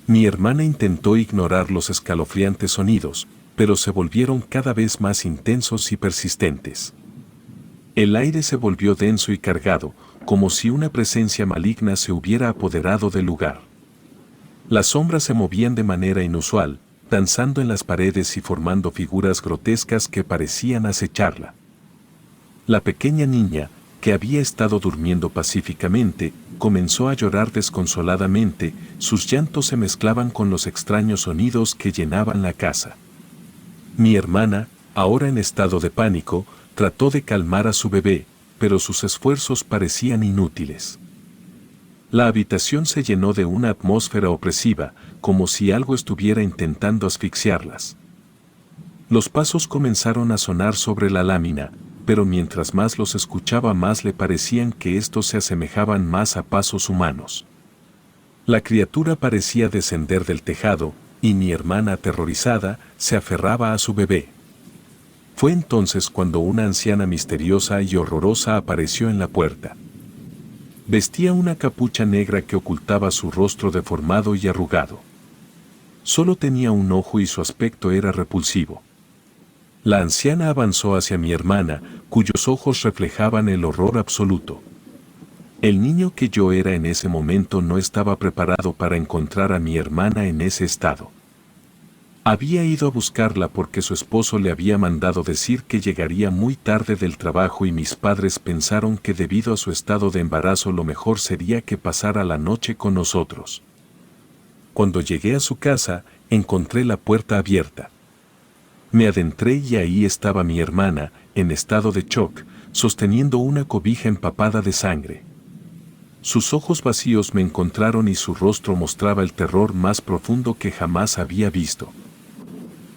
Mi hermana intentó ignorar los escalofriantes sonidos, pero se volvieron cada vez más intensos y persistentes. El aire se volvió denso y cargado, como si una presencia maligna se hubiera apoderado del lugar. Las sombras se movían de manera inusual, danzando en las paredes y formando figuras grotescas que parecían acecharla. La pequeña niña, que había estado durmiendo pacíficamente, comenzó a llorar desconsoladamente, sus llantos se mezclaban con los extraños sonidos que llenaban la casa. Mi hermana, ahora en estado de pánico, trató de calmar a su bebé, pero sus esfuerzos parecían inútiles. La habitación se llenó de una atmósfera opresiva, como si algo estuviera intentando asfixiarlas. Los pasos comenzaron a sonar sobre la lámina, pero mientras más los escuchaba más le parecían que estos se asemejaban más a pasos humanos. La criatura parecía descender del tejado, y mi hermana aterrorizada se aferraba a su bebé. Fue entonces cuando una anciana misteriosa y horrorosa apareció en la puerta. Vestía una capucha negra que ocultaba su rostro deformado y arrugado. Solo tenía un ojo y su aspecto era repulsivo. La anciana avanzó hacia mi hermana, cuyos ojos reflejaban el horror absoluto. El niño que yo era en ese momento no estaba preparado para encontrar a mi hermana en ese estado. Había ido a buscarla porque su esposo le había mandado decir que llegaría muy tarde del trabajo y mis padres pensaron que debido a su estado de embarazo lo mejor sería que pasara la noche con nosotros. Cuando llegué a su casa, encontré la puerta abierta. Me adentré y ahí estaba mi hermana, en estado de shock, sosteniendo una cobija empapada de sangre. Sus ojos vacíos me encontraron y su rostro mostraba el terror más profundo que jamás había visto.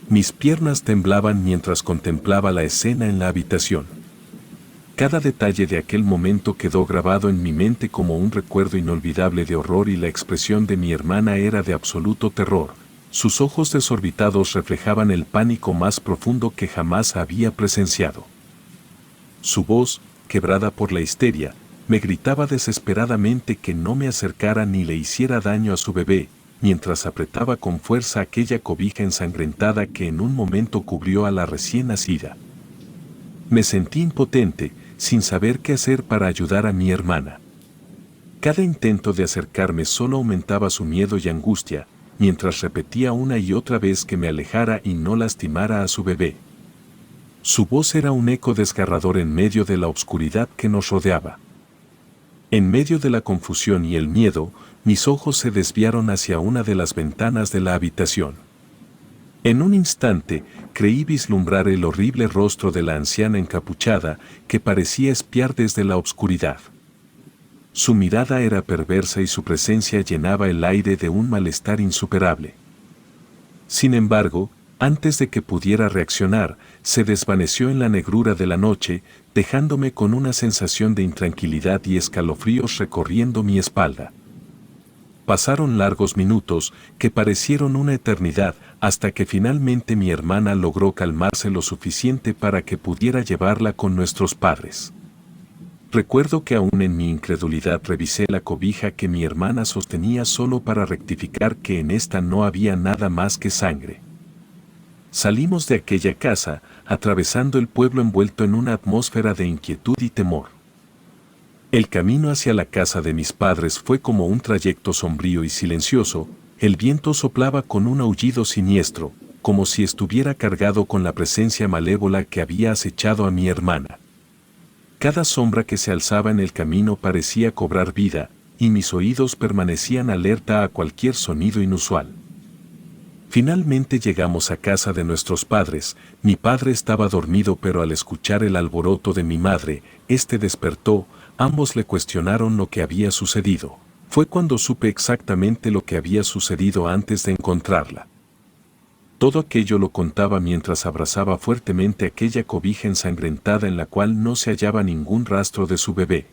Mis piernas temblaban mientras contemplaba la escena en la habitación. Cada detalle de aquel momento quedó grabado en mi mente como un recuerdo inolvidable de horror y la expresión de mi hermana era de absoluto terror. Sus ojos desorbitados reflejaban el pánico más profundo que jamás había presenciado. Su voz, quebrada por la histeria, me gritaba desesperadamente que no me acercara ni le hiciera daño a su bebé, mientras apretaba con fuerza aquella cobija ensangrentada que en un momento cubrió a la recién nacida. Me sentí impotente, sin saber qué hacer para ayudar a mi hermana. Cada intento de acercarme solo aumentaba su miedo y angustia, mientras repetía una y otra vez que me alejara y no lastimara a su bebé. Su voz era un eco desgarrador en medio de la oscuridad que nos rodeaba. En medio de la confusión y el miedo, mis ojos se desviaron hacia una de las ventanas de la habitación. En un instante, creí vislumbrar el horrible rostro de la anciana encapuchada que parecía espiar desde la oscuridad. Su mirada era perversa y su presencia llenaba el aire de un malestar insuperable. Sin embargo, antes de que pudiera reaccionar, se desvaneció en la negrura de la noche, dejándome con una sensación de intranquilidad y escalofríos recorriendo mi espalda. Pasaron largos minutos, que parecieron una eternidad, hasta que finalmente mi hermana logró calmarse lo suficiente para que pudiera llevarla con nuestros padres. Recuerdo que aún en mi incredulidad revisé la cobija que mi hermana sostenía solo para rectificar que en esta no había nada más que sangre. Salimos de aquella casa, atravesando el pueblo envuelto en una atmósfera de inquietud y temor. El camino hacia la casa de mis padres fue como un trayecto sombrío y silencioso, el viento soplaba con un aullido siniestro, como si estuviera cargado con la presencia malévola que había acechado a mi hermana. Cada sombra que se alzaba en el camino parecía cobrar vida, y mis oídos permanecían alerta a cualquier sonido inusual. Finalmente llegamos a casa de nuestros padres. Mi padre estaba dormido, pero al escuchar el alboroto de mi madre, este despertó. Ambos le cuestionaron lo que había sucedido. Fue cuando supe exactamente lo que había sucedido antes de encontrarla. Todo aquello lo contaba mientras abrazaba fuertemente aquella cobija ensangrentada en la cual no se hallaba ningún rastro de su bebé.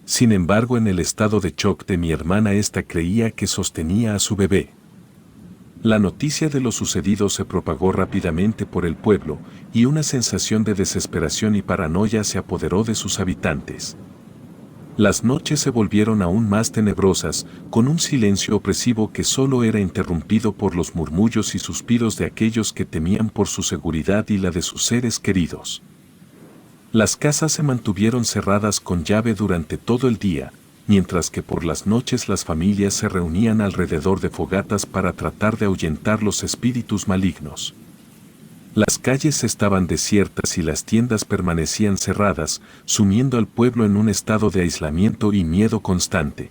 Sin embargo, en el estado de shock de mi hermana, ésta creía que sostenía a su bebé. La noticia de lo sucedido se propagó rápidamente por el pueblo, y una sensación de desesperación y paranoia se apoderó de sus habitantes. Las noches se volvieron aún más tenebrosas, con un silencio opresivo que solo era interrumpido por los murmullos y suspiros de aquellos que temían por su seguridad y la de sus seres queridos. Las casas se mantuvieron cerradas con llave durante todo el día, mientras que por las noches las familias se reunían alrededor de fogatas para tratar de ahuyentar los espíritus malignos. Las calles estaban desiertas y las tiendas permanecían cerradas, sumiendo al pueblo en un estado de aislamiento y miedo constante.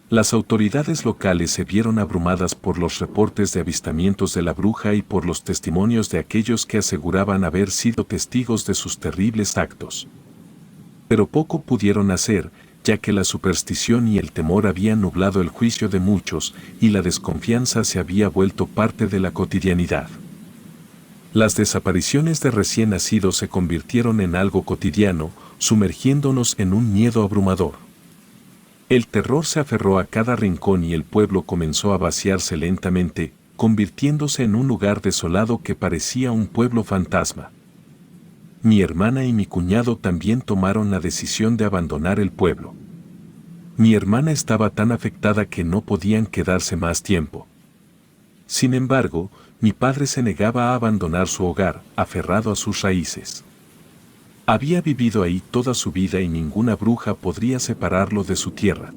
Las autoridades locales se vieron abrumadas por los reportes de avistamientos de la bruja y por los testimonios de aquellos que aseguraban haber sido testigos de sus terribles actos. Pero poco pudieron hacer, ya que la superstición y el temor habían nublado el juicio de muchos y la desconfianza se había vuelto parte de la cotidianidad. Las desapariciones de recién nacidos se convirtieron en algo cotidiano, sumergiéndonos en un miedo abrumador. El terror se aferró a cada rincón y el pueblo comenzó a vaciarse lentamente, convirtiéndose en un lugar desolado que parecía un pueblo fantasma. Mi hermana y mi cuñado también tomaron la decisión de abandonar el pueblo. Mi hermana estaba tan afectada que no podían quedarse más tiempo. Sin embargo, mi padre se negaba a abandonar su hogar, aferrado a sus raíces. Había vivido ahí toda su vida y ninguna bruja podría separarlo de su tierra.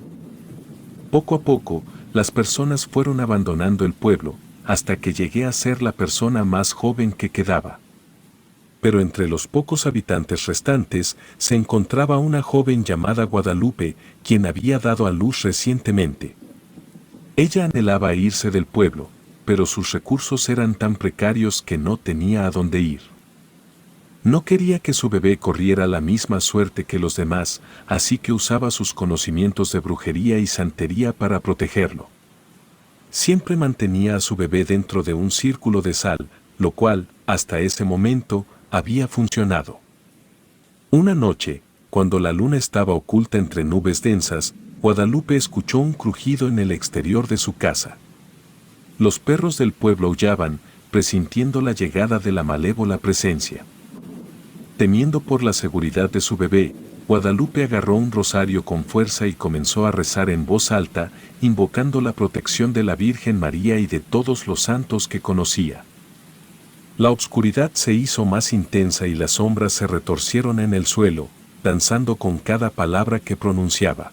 Poco a poco, las personas fueron abandonando el pueblo, hasta que llegué a ser la persona más joven que quedaba. Pero entre los pocos habitantes restantes se encontraba una joven llamada Guadalupe, quien había dado a luz recientemente. Ella anhelaba irse del pueblo, pero sus recursos eran tan precarios que no tenía a dónde ir. No quería que su bebé corriera la misma suerte que los demás, así que usaba sus conocimientos de brujería y santería para protegerlo. Siempre mantenía a su bebé dentro de un círculo de sal, lo cual, hasta ese momento, había funcionado. Una noche, cuando la luna estaba oculta entre nubes densas, Guadalupe escuchó un crujido en el exterior de su casa. Los perros del pueblo aullaban, presintiendo la llegada de la malévola presencia. Temiendo por la seguridad de su bebé, Guadalupe agarró un rosario con fuerza y comenzó a rezar en voz alta, invocando la protección de la Virgen María y de todos los santos que conocía. La oscuridad se hizo más intensa y las sombras se retorcieron en el suelo, danzando con cada palabra que pronunciaba.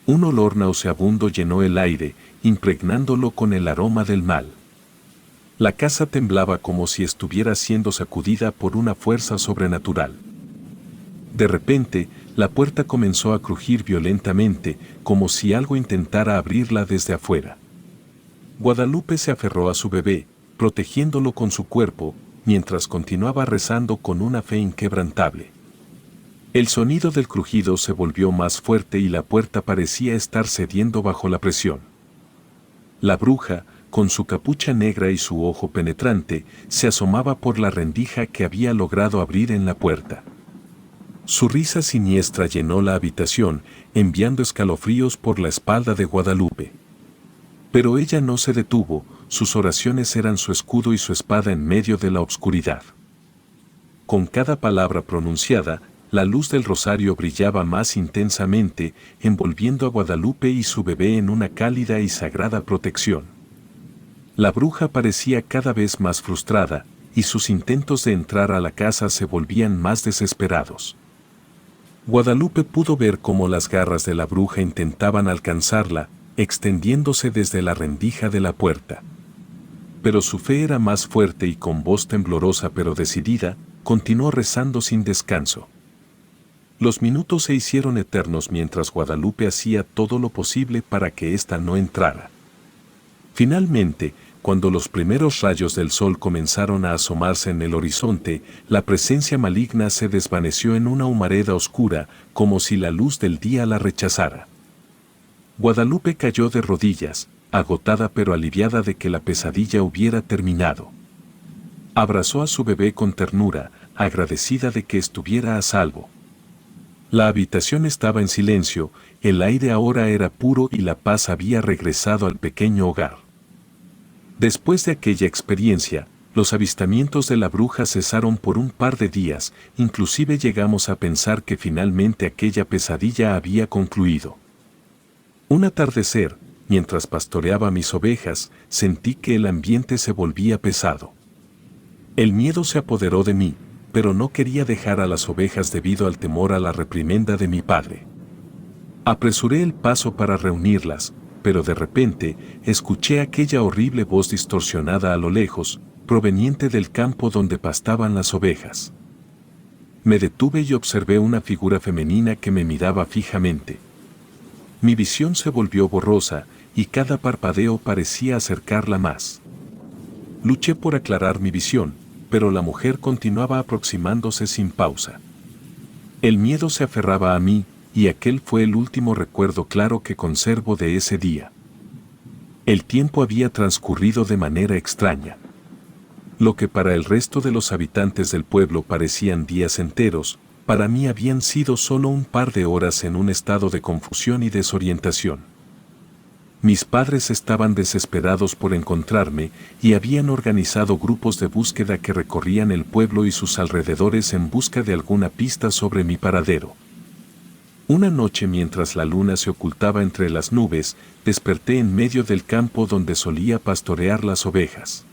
Un olor nauseabundo llenó el aire, impregnándolo con el aroma del mal. La casa temblaba como si estuviera siendo sacudida por una fuerza sobrenatural. De repente, la puerta comenzó a crujir violentamente, como si algo intentara abrirla desde afuera. Guadalupe se aferró a su bebé, protegiéndolo con su cuerpo, mientras continuaba rezando con una fe inquebrantable. El sonido del crujido se volvió más fuerte y la puerta parecía estar cediendo bajo la presión. La bruja, con su capucha negra y su ojo penetrante, se asomaba por la rendija que había logrado abrir en la puerta. Su risa siniestra llenó la habitación, enviando escalofríos por la espalda de Guadalupe. Pero ella no se detuvo, sus oraciones eran su escudo y su espada en medio de la oscuridad. Con cada palabra pronunciada, la luz del rosario brillaba más intensamente, envolviendo a Guadalupe y su bebé en una cálida y sagrada protección. La bruja parecía cada vez más frustrada, y sus intentos de entrar a la casa se volvían más desesperados. Guadalupe pudo ver cómo las garras de la bruja intentaban alcanzarla, extendiéndose desde la rendija de la puerta. Pero su fe era más fuerte y con voz temblorosa pero decidida, continuó rezando sin descanso. Los minutos se hicieron eternos mientras Guadalupe hacía todo lo posible para que ésta no entrara. Finalmente, cuando los primeros rayos del sol comenzaron a asomarse en el horizonte, la presencia maligna se desvaneció en una humareda oscura, como si la luz del día la rechazara. Guadalupe cayó de rodillas, agotada pero aliviada de que la pesadilla hubiera terminado. Abrazó a su bebé con ternura, agradecida de que estuviera a salvo. La habitación estaba en silencio, el aire ahora era puro y la paz había regresado al pequeño hogar. Después de aquella experiencia, los avistamientos de la bruja cesaron por un par de días, inclusive llegamos a pensar que finalmente aquella pesadilla había concluido. Un atardecer, mientras pastoreaba mis ovejas, sentí que el ambiente se volvía pesado. El miedo se apoderó de mí, pero no quería dejar a las ovejas debido al temor a la reprimenda de mi padre. Apresuré el paso para reunirlas, pero de repente escuché aquella horrible voz distorsionada a lo lejos, proveniente del campo donde pastaban las ovejas. Me detuve y observé una figura femenina que me miraba fijamente. Mi visión se volvió borrosa y cada parpadeo parecía acercarla más. Luché por aclarar mi visión, pero la mujer continuaba aproximándose sin pausa. El miedo se aferraba a mí, y aquel fue el último recuerdo claro que conservo de ese día. El tiempo había transcurrido de manera extraña. Lo que para el resto de los habitantes del pueblo parecían días enteros, para mí habían sido solo un par de horas en un estado de confusión y desorientación. Mis padres estaban desesperados por encontrarme y habían organizado grupos de búsqueda que recorrían el pueblo y sus alrededores en busca de alguna pista sobre mi paradero. Una noche, mientras la luna se ocultaba entre las nubes, desperté en medio del campo donde solía pastorear las ovejas.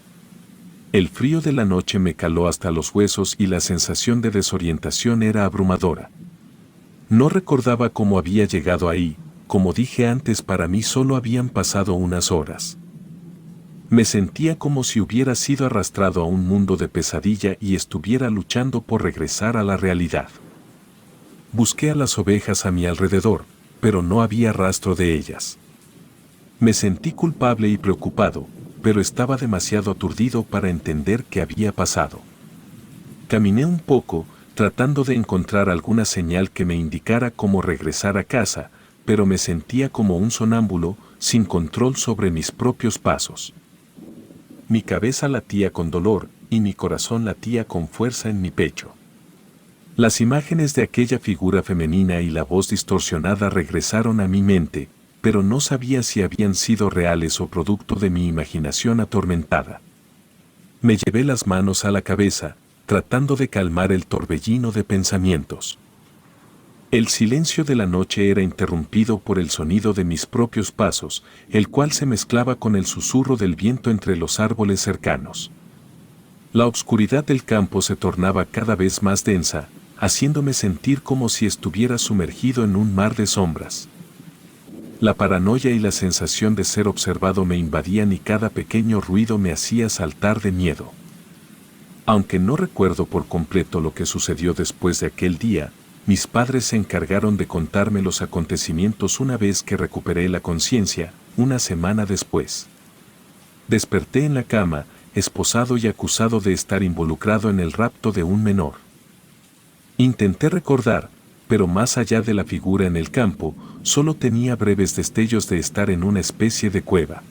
El frío de la noche me caló hasta los huesos y la sensación de desorientación era abrumadora. No recordaba cómo había llegado ahí, como dije antes, para mí solo habían pasado unas horas. Me sentía como si hubiera sido arrastrado a un mundo de pesadilla y estuviera luchando por regresar a la realidad. Busqué a las ovejas a mi alrededor, pero no había rastro de ellas. Me sentí culpable y preocupado, pero estaba demasiado aturdido para entender qué había pasado. Caminé un poco, tratando de encontrar alguna señal que me indicara cómo regresar a casa, pero me sentía como un sonámbulo, sin control sobre mis propios pasos. Mi cabeza latía con dolor, y mi corazón latía con fuerza en mi pecho. Las imágenes de aquella figura femenina y la voz distorsionada regresaron a mi mente, pero no sabía si habían sido reales o producto de mi imaginación atormentada. Me llevé las manos a la cabeza, tratando de calmar el torbellino de pensamientos. El silencio de la noche era interrumpido por el sonido de mis propios pasos, el cual se mezclaba con el susurro del viento entre los árboles cercanos. La oscuridad del campo se tornaba cada vez más densa, haciéndome sentir como si estuviera sumergido en un mar de sombras. La paranoia y la sensación de ser observado me invadían y cada pequeño ruido me hacía saltar de miedo. Aunque no recuerdo por completo lo que sucedió después de aquel día, mis padres se encargaron de contarme los acontecimientos una vez que recuperé la conciencia, una semana después. Desperté en la cama, esposado y acusado de estar involucrado en el rapto de un menor. Intenté recordar, pero más allá de la figura en el campo, solo tenía breves destellos de estar en una especie de cueva.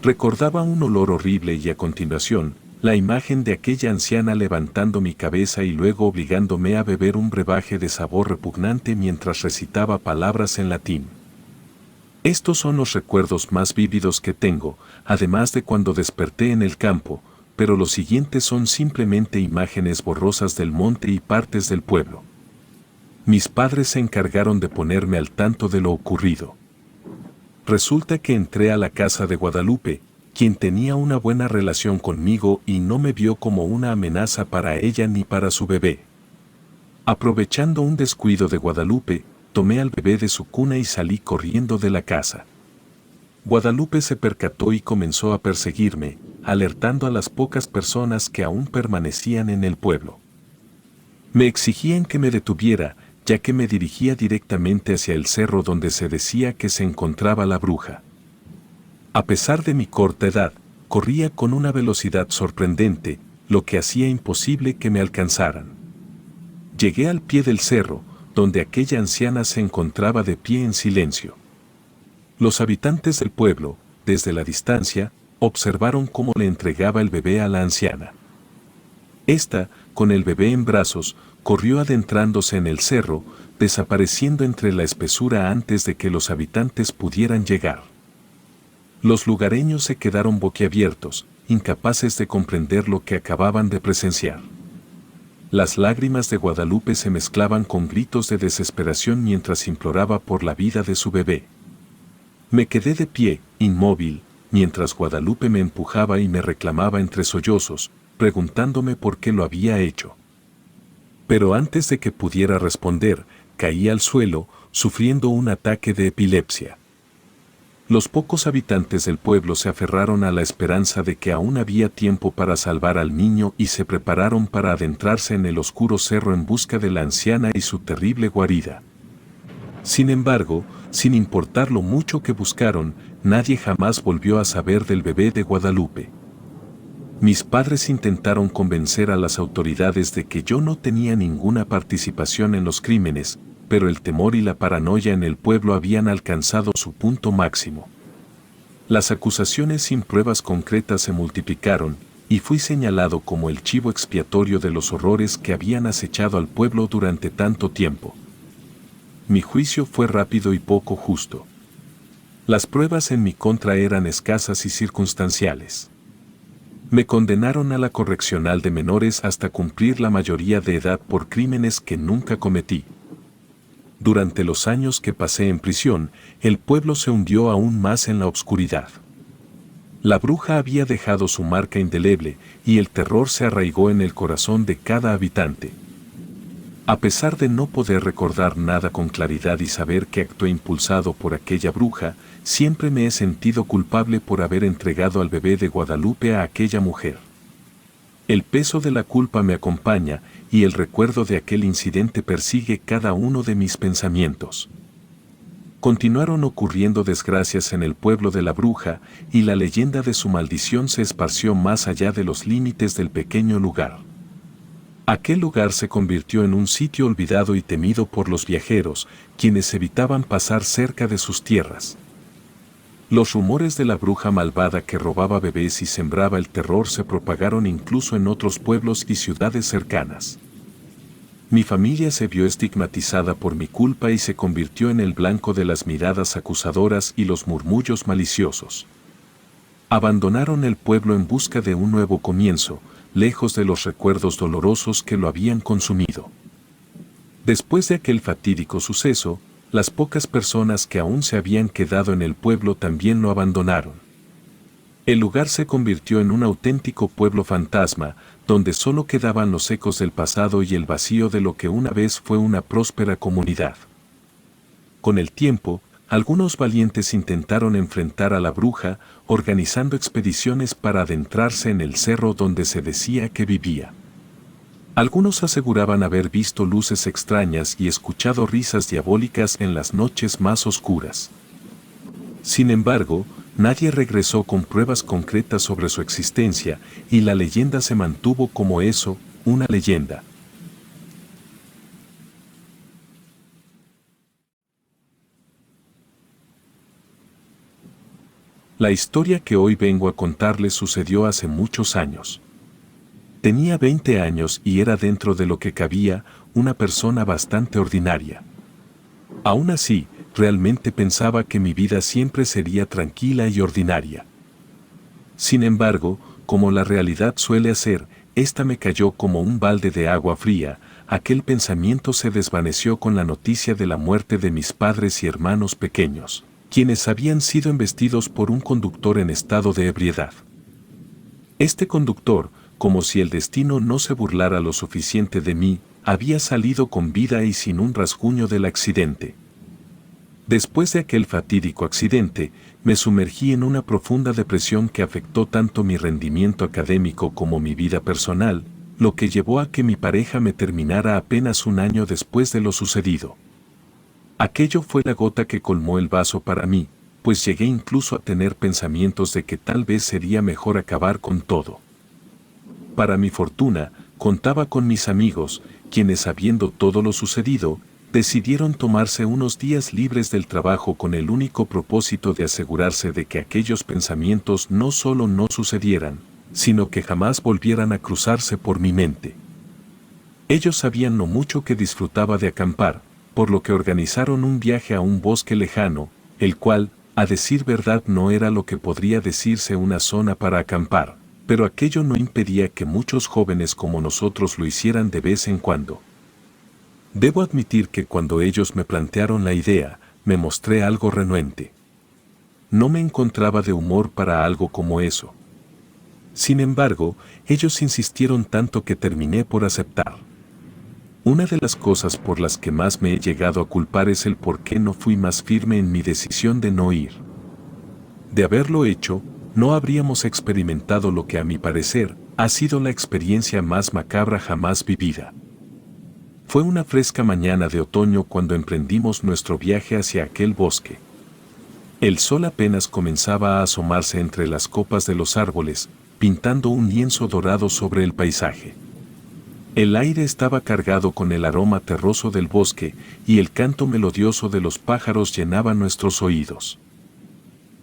Recordaba un olor horrible y a continuación, la imagen de aquella anciana levantando mi cabeza y luego obligándome a beber un brebaje de sabor repugnante mientras recitaba palabras en latín. Estos son los recuerdos más vívidos que tengo, además de cuando desperté en el campo, pero los siguientes son simplemente imágenes borrosas del monte y partes del pueblo. Mis padres se encargaron de ponerme al tanto de lo ocurrido. Resulta que entré a la casa de Guadalupe, quien tenía una buena relación conmigo y no me vio como una amenaza para ella ni para su bebé. Aprovechando un descuido de Guadalupe, tomé al bebé de su cuna y salí corriendo de la casa. Guadalupe se percató y comenzó a perseguirme, alertando a las pocas personas que aún permanecían en el pueblo. Me exigían que me detuviera, ya que me dirigía directamente hacia el cerro donde se decía que se encontraba la bruja. A pesar de mi corta edad, corría con una velocidad sorprendente, lo que hacía imposible que me alcanzaran. Llegué al pie del cerro, donde aquella anciana se encontraba de pie en silencio. Los habitantes del pueblo, desde la distancia, observaron cómo le entregaba el bebé a la anciana. Esta, con el bebé en brazos, corrió adentrándose en el cerro, desapareciendo entre la espesura antes de que los habitantes pudieran llegar. Los lugareños se quedaron boquiabiertos, incapaces de comprender lo que acababan de presenciar. Las lágrimas de Guadalupe se mezclaban con gritos de desesperación mientras imploraba por la vida de su bebé. Me quedé de pie, inmóvil, mientras Guadalupe me empujaba y me reclamaba entre sollozos, preguntándome por qué lo había hecho. Pero antes de que pudiera responder, caí al suelo, sufriendo un ataque de epilepsia. Los pocos habitantes del pueblo se aferraron a la esperanza de que aún había tiempo para salvar al niño y se prepararon para adentrarse en el oscuro cerro en busca de la anciana y su terrible guarida. Sin embargo, sin importar lo mucho que buscaron, nadie jamás volvió a saber del bebé de Guadalupe. Mis padres intentaron convencer a las autoridades de que yo no tenía ninguna participación en los crímenes, pero el temor y la paranoia en el pueblo habían alcanzado su punto máximo. Las acusaciones sin pruebas concretas se multiplicaron, y fui señalado como el chivo expiatorio de los horrores que habían acechado al pueblo durante tanto tiempo. Mi juicio fue rápido y poco justo. Las pruebas en mi contra eran escasas y circunstanciales. Me condenaron a la correccional de menores hasta cumplir la mayoría de edad por crímenes que nunca cometí. Durante los años que pasé en prisión, el pueblo se hundió aún más en la oscuridad. La bruja había dejado su marca indeleble y el terror se arraigó en el corazón de cada habitante. A pesar de no poder recordar nada con claridad y saber que actué impulsado por aquella bruja, siempre me he sentido culpable por haber entregado al bebé de Guadalupe a aquella mujer. El peso de la culpa me acompaña y el recuerdo de aquel incidente persigue cada uno de mis pensamientos. Continuaron ocurriendo desgracias en el pueblo de la bruja y la leyenda de su maldición se esparció más allá de los límites del pequeño lugar. Aquel lugar se convirtió en un sitio olvidado y temido por los viajeros, quienes evitaban pasar cerca de sus tierras. Los rumores de la bruja malvada que robaba bebés y sembraba el terror se propagaron incluso en otros pueblos y ciudades cercanas. Mi familia se vio estigmatizada por mi culpa y se convirtió en el blanco de las miradas acusadoras y los murmullos maliciosos. Abandonaron el pueblo en busca de un nuevo comienzo, lejos de los recuerdos dolorosos que lo habían consumido. Después de aquel fatídico suceso, las pocas personas que aún se habían quedado en el pueblo también lo abandonaron. El lugar se convirtió en un auténtico pueblo fantasma, donde solo quedaban los ecos del pasado y el vacío de lo que una vez fue una próspera comunidad. Con el tiempo, algunos valientes intentaron enfrentar a la bruja, organizando expediciones para adentrarse en el cerro donde se decía que vivía. Algunos aseguraban haber visto luces extrañas y escuchado risas diabólicas en las noches más oscuras. Sin embargo, nadie regresó con pruebas concretas sobre su existencia y la leyenda se mantuvo como eso, una leyenda. La historia que hoy vengo a contarles sucedió hace muchos años. Tenía 20 años y era dentro de lo que cabía, una persona bastante ordinaria. Aún así, realmente pensaba que mi vida siempre sería tranquila y ordinaria. Sin embargo, como la realidad suele hacer, esta me cayó como un balde de agua fría. Aquel pensamiento se desvaneció con la noticia de la muerte de mis padres y hermanos pequeños, quienes habían sido embestidos por un conductor en estado de ebriedad. Este conductor, como si el destino no se burlara lo suficiente de mí, había salido con vida y sin un rasguño del accidente. Después de aquel fatídico accidente, me sumergí en una profunda depresión que afectó tanto mi rendimiento académico como mi vida personal, lo que llevó a que mi pareja me terminara apenas un año después de lo sucedido. Aquello fue la gota que colmó el vaso para mí, pues llegué incluso a tener pensamientos de que tal vez sería mejor acabar con todo. Para mi fortuna, contaba con mis amigos, quienes sabiendo todo lo sucedido, decidieron tomarse unos días libres del trabajo con el único propósito de asegurarse de que aquellos pensamientos no solo no sucedieran, sino que jamás volvieran a cruzarse por mi mente. Ellos sabían lo mucho que disfrutaba de acampar, por lo que organizaron un viaje a un bosque lejano, el cual, a decir verdad, no era lo que podría decirse una zona para acampar, pero aquello no impedía que muchos jóvenes como nosotros lo hicieran de vez en cuando. Debo admitir que cuando ellos me plantearon la idea, me mostré algo renuente. No me encontraba de humor para algo como eso. Sin embargo, ellos insistieron tanto que terminé por aceptar. Una de las cosas por las que más me he llegado a culpar es el por qué no fui más firme en mi decisión de no ir. De haberlo hecho, no habríamos experimentado lo que a mi parecer ha sido la experiencia más macabra jamás vivida. Fue una fresca mañana de otoño cuando emprendimos nuestro viaje hacia aquel bosque. El sol apenas comenzaba a asomarse entre las copas de los árboles, pintando un lienzo dorado sobre el paisaje. El aire estaba cargado con el aroma terroso del bosque y el canto melodioso de los pájaros llenaba nuestros oídos.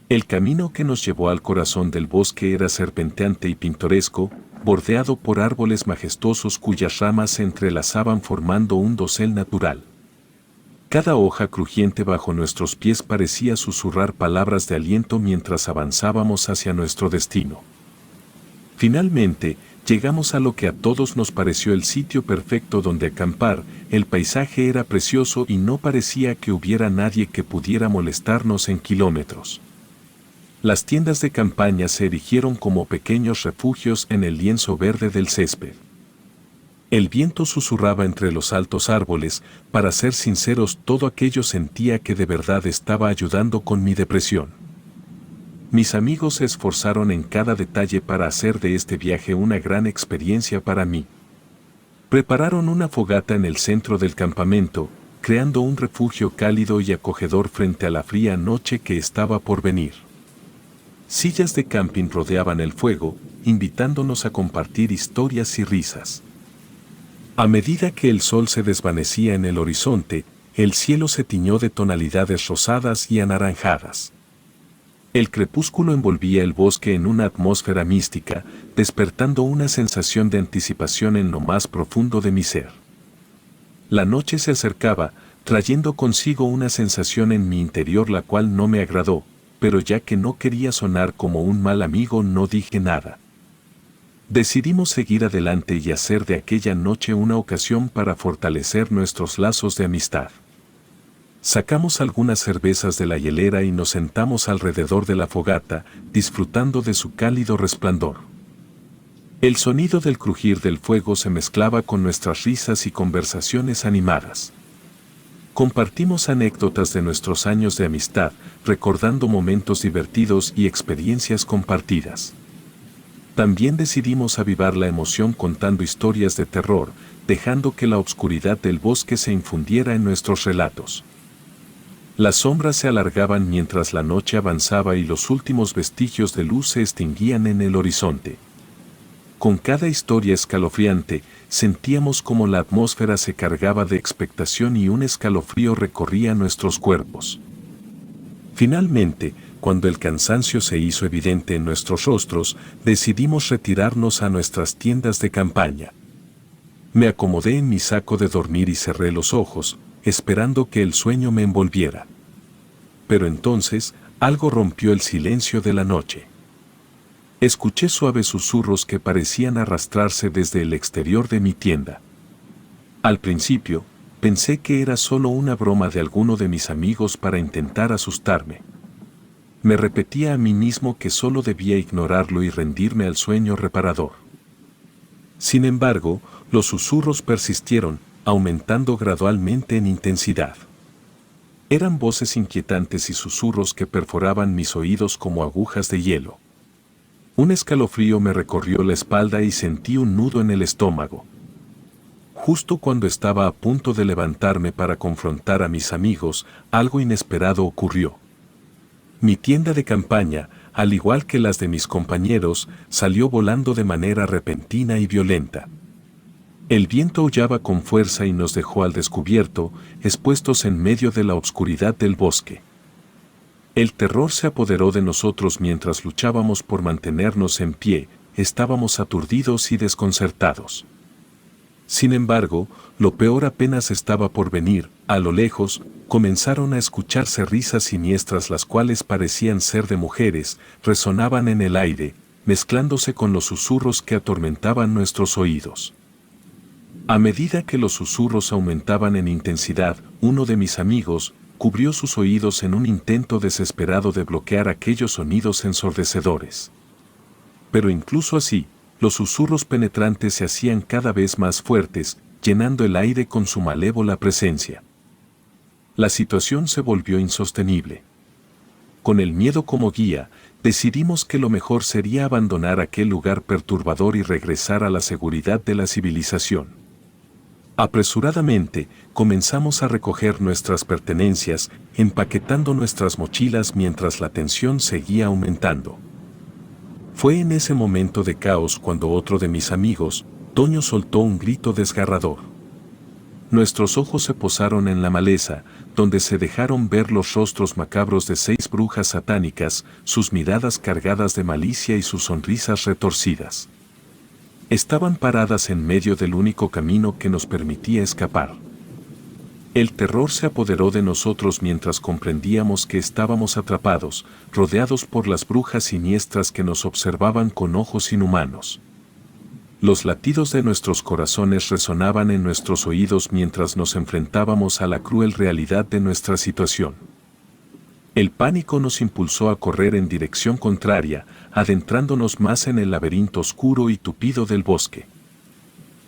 El camino que nos llevó al corazón del bosque era serpenteante y pintoresco, bordeado por árboles majestuosos cuyas ramas se entrelazaban formando un dosel natural. Cada hoja crujiente bajo nuestros pies parecía susurrar palabras de aliento mientras avanzábamos hacia nuestro destino. Finalmente, llegamos a lo que a todos nos pareció el sitio perfecto donde acampar. El paisaje era precioso y no parecía que hubiera nadie que pudiera molestarnos en kilómetros. Las tiendas de campaña se erigieron como pequeños refugios en el lienzo verde del césped. El viento susurraba entre los altos árboles. Para ser sinceros, todo aquello sentía que de verdad estaba ayudando con mi depresión. Mis amigos se esforzaron en cada detalle para hacer de este viaje una gran experiencia para mí. Prepararon una fogata en el centro del campamento, creando un refugio cálido y acogedor frente a la fría noche que estaba por venir. Sillas de camping rodeaban el fuego, invitándonos a compartir historias y risas. A medida que el sol se desvanecía en el horizonte, el cielo se tiñó de tonalidades rosadas y anaranjadas. El crepúsculo envolvía el bosque en una atmósfera mística, despertando una sensación de anticipación en lo más profundo de mi ser. La noche se acercaba, trayendo consigo una sensación en mi interior la cual no me agradó, pero ya que no quería sonar como un mal amigo no dije nada. Decidimos seguir adelante y hacer de aquella noche una ocasión para fortalecer nuestros lazos de amistad. Sacamos algunas cervezas de la hielera y nos sentamos alrededor de la fogata, disfrutando de su cálido resplandor. El sonido del crujir del fuego se mezclaba con nuestras risas y conversaciones animadas. Compartimos anécdotas de nuestros años de amistad, recordando momentos divertidos y experiencias compartidas. También decidimos avivar la emoción contando historias de terror, dejando que la oscuridad del bosque se infundiera en nuestros relatos. Las sombras se alargaban mientras la noche avanzaba y los últimos vestigios de luz se extinguían en el horizonte. Con cada historia escalofriante, sentíamos como la atmósfera se cargaba de expectación y un escalofrío recorría nuestros cuerpos. Finalmente, cuando el cansancio se hizo evidente en nuestros rostros, decidimos retirarnos a nuestras tiendas de campaña. Me acomodé en mi saco de dormir y cerré los ojos, esperando que el sueño me envolviera. Pero entonces, algo rompió el silencio de la noche. Escuché suaves susurros que parecían arrastrarse desde el exterior de mi tienda. Al principio, pensé que era solo una broma de alguno de mis amigos para intentar asustarme. Me repetía a mí mismo que solo debía ignorarlo y rendirme al sueño reparador. Sin embargo, los susurros persistieron, aumentando gradualmente en intensidad. Eran voces inquietantes y susurros que perforaban mis oídos como agujas de hielo. Un escalofrío me recorrió la espalda y sentí un nudo en el estómago. Justo cuando estaba a punto de levantarme para confrontar a mis amigos, algo inesperado ocurrió. Mi tienda de campaña, al igual que las de mis compañeros, salió volando de manera repentina y violenta. El viento aullaba con fuerza y nos dejó al descubierto, expuestos en medio de la oscuridad del bosque. El terror se apoderó de nosotros mientras luchábamos por mantenernos en pie, estábamos aturdidos y desconcertados. Sin embargo, lo peor apenas estaba por venir. A lo lejos, comenzaron a escucharse risas siniestras las cuales parecían ser de mujeres, resonaban en el aire, mezclándose con los susurros que atormentaban nuestros oídos. A medida que los susurros aumentaban en intensidad, uno de mis amigos cubrió sus oídos en un intento desesperado de bloquear aquellos sonidos ensordecedores. Pero incluso así, los susurros penetrantes se hacían cada vez más fuertes, llenando el aire con su malévola presencia. La situación se volvió insostenible. Con el miedo como guía, decidimos que lo mejor sería abandonar aquel lugar perturbador y regresar a la seguridad de la civilización. Apresuradamente, comenzamos a recoger nuestras pertenencias, empaquetando nuestras mochilas mientras la tensión seguía aumentando. Fue en ese momento de caos cuando otro de mis amigos, Toño, soltó un grito desgarrador. Nuestros ojos se posaron en la maleza, donde se dejaron ver los rostros macabros de 6 brujas satánicas, sus miradas cargadas de malicia y sus sonrisas retorcidas. Estaban paradas en medio del único camino que nos permitía escapar. El terror se apoderó de nosotros mientras comprendíamos que estábamos atrapados, rodeados por las brujas siniestras que nos observaban con ojos inhumanos. Los latidos de nuestros corazones resonaban en nuestros oídos mientras nos enfrentábamos a la cruel realidad de nuestra situación. El pánico nos impulsó a correr en dirección contraria, adentrándonos más en el laberinto oscuro y tupido del bosque.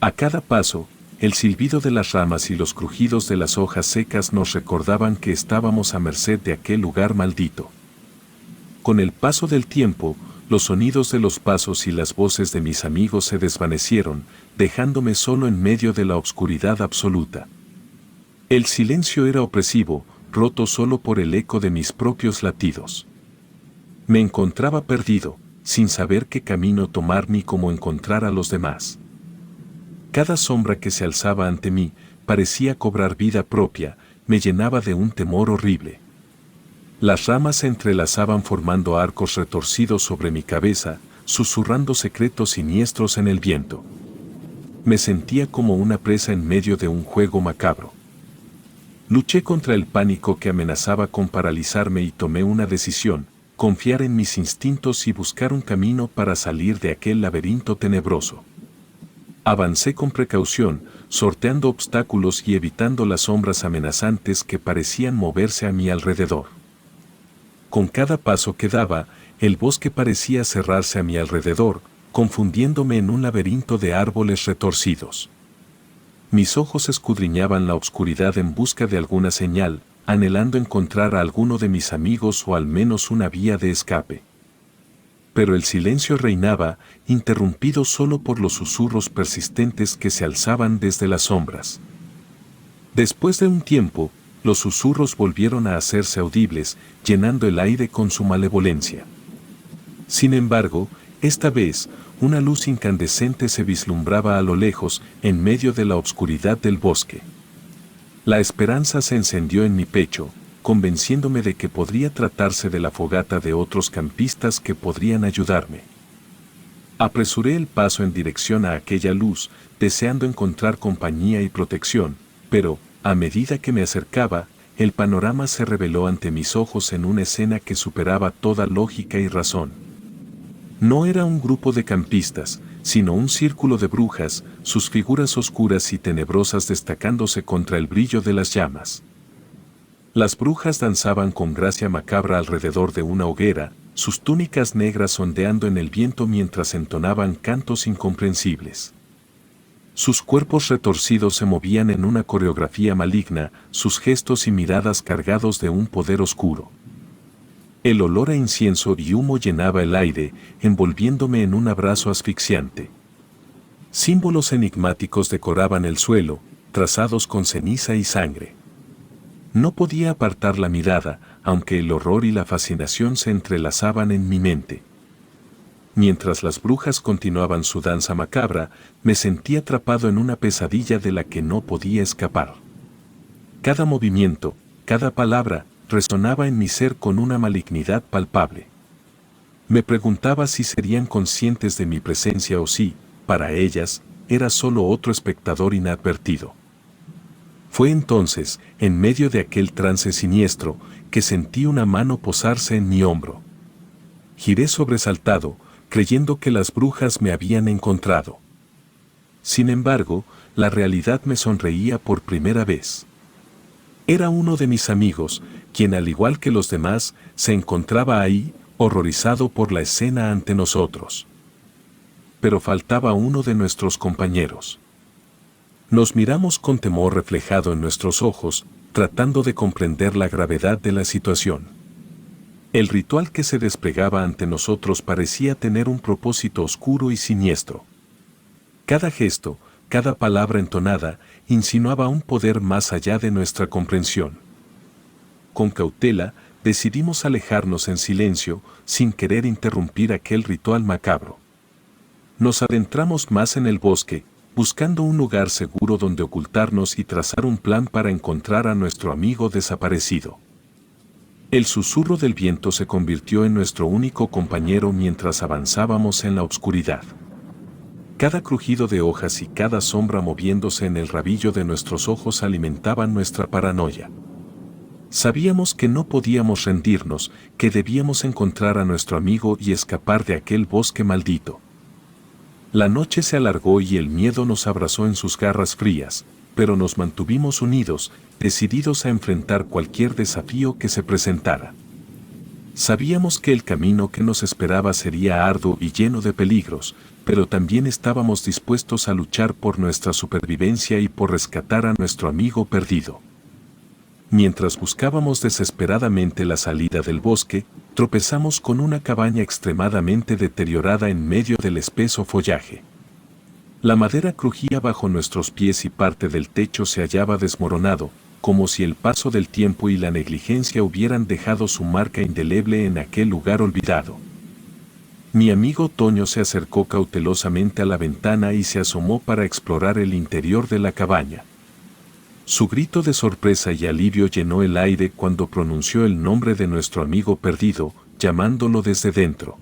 A cada paso, el silbido de las ramas y los crujidos de las hojas secas nos recordaban que estábamos a merced de aquel lugar maldito. Con el paso del tiempo, los sonidos de los pasos y las voces de mis amigos se desvanecieron, dejándome solo en medio de la oscuridad absoluta. El silencio era opresivo, roto solo por el eco de mis propios latidos. Me encontraba perdido, sin saber qué camino tomar ni cómo encontrar a los demás. Cada sombra que se alzaba ante mí parecía cobrar vida propia, me llenaba de un temor horrible. Las ramas se entrelazaban formando arcos retorcidos sobre mi cabeza, susurrando secretos siniestros en el viento. Me sentía como una presa en medio de un juego macabro. Luché contra el pánico que amenazaba con paralizarme y tomé una decisión: confiar en mis instintos y buscar un camino para salir de aquel laberinto tenebroso. Avancé con precaución, sorteando obstáculos y evitando las sombras amenazantes que parecían moverse a mi alrededor. Con cada paso que daba, el bosque parecía cerrarse a mi alrededor, confundiéndome en un laberinto de árboles retorcidos. Mis ojos escudriñaban la oscuridad en busca de alguna señal, anhelando encontrar a alguno de mis amigos o al menos una vía de escape. Pero el silencio reinaba, interrumpido solo por los susurros persistentes que se alzaban desde las sombras. Después de un tiempo, los susurros volvieron a hacerse audibles, llenando el aire con su malevolencia. Sin embargo, esta vez, una luz incandescente se vislumbraba a lo lejos, en medio de la oscuridad del bosque. La esperanza se encendió en mi pecho, convenciéndome de que podría tratarse de la fogata de otros campistas que podrían ayudarme. Apresuré el paso en dirección a aquella luz, deseando encontrar compañía y protección, pero, a medida que me acercaba, el panorama se reveló ante mis ojos en una escena que superaba toda lógica y razón. No era un grupo de campistas, sino un círculo de brujas, sus figuras oscuras y tenebrosas destacándose contra el brillo de las llamas. Las brujas danzaban con gracia macabra alrededor de una hoguera, sus túnicas negras ondeando en el viento mientras entonaban cantos incomprensibles. Sus cuerpos retorcidos se movían en una coreografía maligna, sus gestos y miradas cargados de un poder oscuro. El olor a incienso y humo llenaba el aire, envolviéndome en un abrazo asfixiante. Símbolos enigmáticos decoraban el suelo, trazados con ceniza y sangre. No podía apartar la mirada, aunque el horror y la fascinación se entrelazaban en mi mente. Mientras las brujas continuaban su danza macabra, me sentí atrapado en una pesadilla de la que no podía escapar. Cada movimiento, cada palabra, resonaba en mi ser con una malignidad palpable. Me preguntaba si serían conscientes de mi presencia o si, para ellas, era solo otro espectador inadvertido. Fue entonces, en medio de aquel trance siniestro, que sentí una mano posarse en mi hombro. Giré sobresaltado, creyendo que las brujas me habían encontrado. Sin embargo, la realidad me sonreía por primera vez. Era uno de mis amigos, quien al igual que los demás, se encontraba ahí, horrorizado por la escena ante nosotros. Pero faltaba uno de nuestros compañeros. Nos miramos con temor reflejado en nuestros ojos, tratando de comprender la gravedad de la situación. El ritual que se desplegaba ante nosotros parecía tener un propósito oscuro y siniestro. Cada gesto, cada palabra entonada, insinuaba un poder más allá de nuestra comprensión. Con cautela, decidimos alejarnos en silencio, sin querer interrumpir aquel ritual macabro. Nos adentramos más en el bosque, buscando un lugar seguro donde ocultarnos y trazar un plan para encontrar a nuestro amigo desaparecido. El susurro del viento se convirtió en nuestro único compañero mientras avanzábamos en la oscuridad. Cada crujido de hojas y cada sombra moviéndose en el rabillo de nuestros ojos alimentaban nuestra paranoia. Sabíamos que no podíamos rendirnos, que debíamos encontrar a nuestro amigo y escapar de aquel bosque maldito. La noche se alargó y el miedo nos abrazó en sus garras frías, pero nos mantuvimos unidos, decididos a enfrentar cualquier desafío que se presentara. Sabíamos que el camino que nos esperaba sería arduo y lleno de peligros, pero también estábamos dispuestos a luchar por nuestra supervivencia y por rescatar a nuestro amigo perdido. Mientras buscábamos desesperadamente la salida del bosque, tropezamos con una cabaña extremadamente deteriorada en medio del espeso follaje. La madera crujía bajo nuestros pies y parte del techo se hallaba desmoronado, como si el paso del tiempo y la negligencia hubieran dejado su marca indeleble en aquel lugar olvidado. Mi amigo Toño se acercó cautelosamente a la ventana y se asomó para explorar el interior de la cabaña. Su grito de sorpresa y alivio llenó el aire cuando pronunció el nombre de nuestro amigo perdido, llamándolo desde dentro.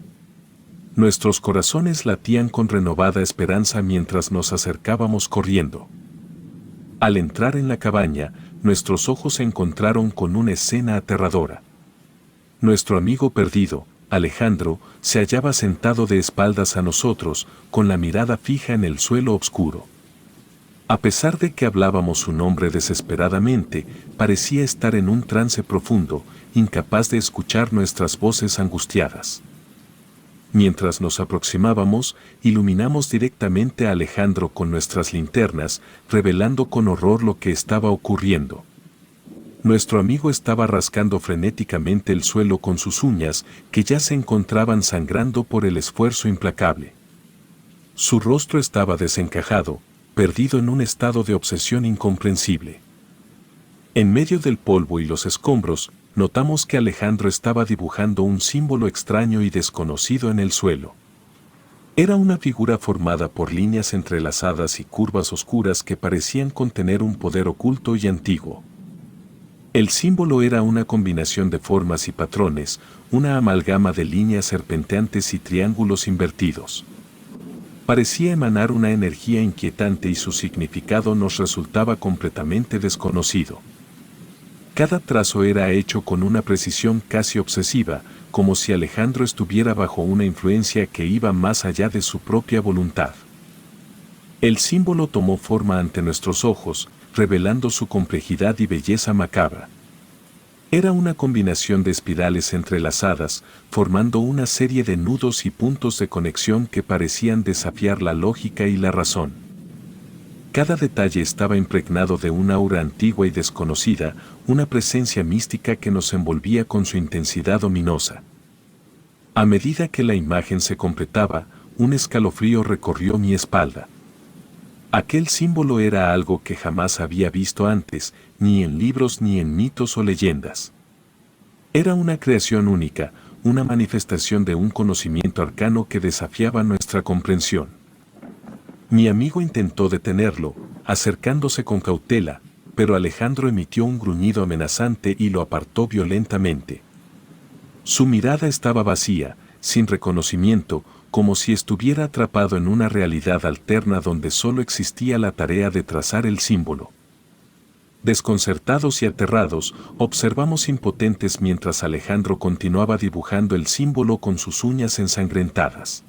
Nuestros corazones latían con renovada esperanza mientras nos acercábamos corriendo. Al entrar en la cabaña, nuestros ojos se encontraron con una escena aterradora. Nuestro amigo perdido, Alejandro, se hallaba sentado de espaldas a nosotros, con la mirada fija en el suelo oscuro. A pesar de que hablábamos su nombre desesperadamente, parecía estar en un trance profundo, incapaz de escuchar nuestras voces angustiadas. Mientras nos aproximábamos, iluminamos directamente a Alejandro con nuestras linternas, revelando con horror lo que estaba ocurriendo. Nuestro amigo estaba rascando frenéticamente el suelo con sus uñas, que ya se encontraban sangrando por el esfuerzo implacable. Su rostro estaba desencajado, perdido en un estado de obsesión incomprensible. En medio del polvo y los escombros, notamos que Alejandro estaba dibujando un símbolo extraño y desconocido en el suelo. Era una figura formada por líneas entrelazadas y curvas oscuras que parecían contener un poder oculto y antiguo. El símbolo era una combinación de formas y patrones, una amalgama de líneas serpenteantes y triángulos invertidos. Parecía emanar una energía inquietante y su significado nos resultaba completamente desconocido. Cada trazo era hecho con una precisión casi obsesiva, como si Alejandro estuviera bajo una influencia que iba más allá de su propia voluntad. El símbolo tomó forma ante nuestros ojos, revelando su complejidad y belleza macabra. Era una combinación de espirales entrelazadas, formando una serie de nudos y puntos de conexión que parecían desafiar la lógica y la razón. Cada detalle estaba impregnado de una aura antigua y desconocida, una presencia mística que nos envolvía con su intensidad ominosa. A medida que la imagen se completaba, un escalofrío recorrió mi espalda. Aquel símbolo era algo que jamás había visto antes, ni en libros ni en mitos o leyendas. Era una creación única, una manifestación de un conocimiento arcano que desafiaba nuestra comprensión. Mi amigo intentó detenerlo, acercándose con cautela, pero Alejandro emitió un gruñido amenazante y lo apartó violentamente. Su mirada estaba vacía, sin reconocimiento, como si estuviera atrapado en una realidad alterna donde solo existía la tarea de trazar el símbolo. Desconcertados y aterrados, observamos impotentes mientras Alejandro continuaba dibujando el símbolo con sus uñas ensangrentadas.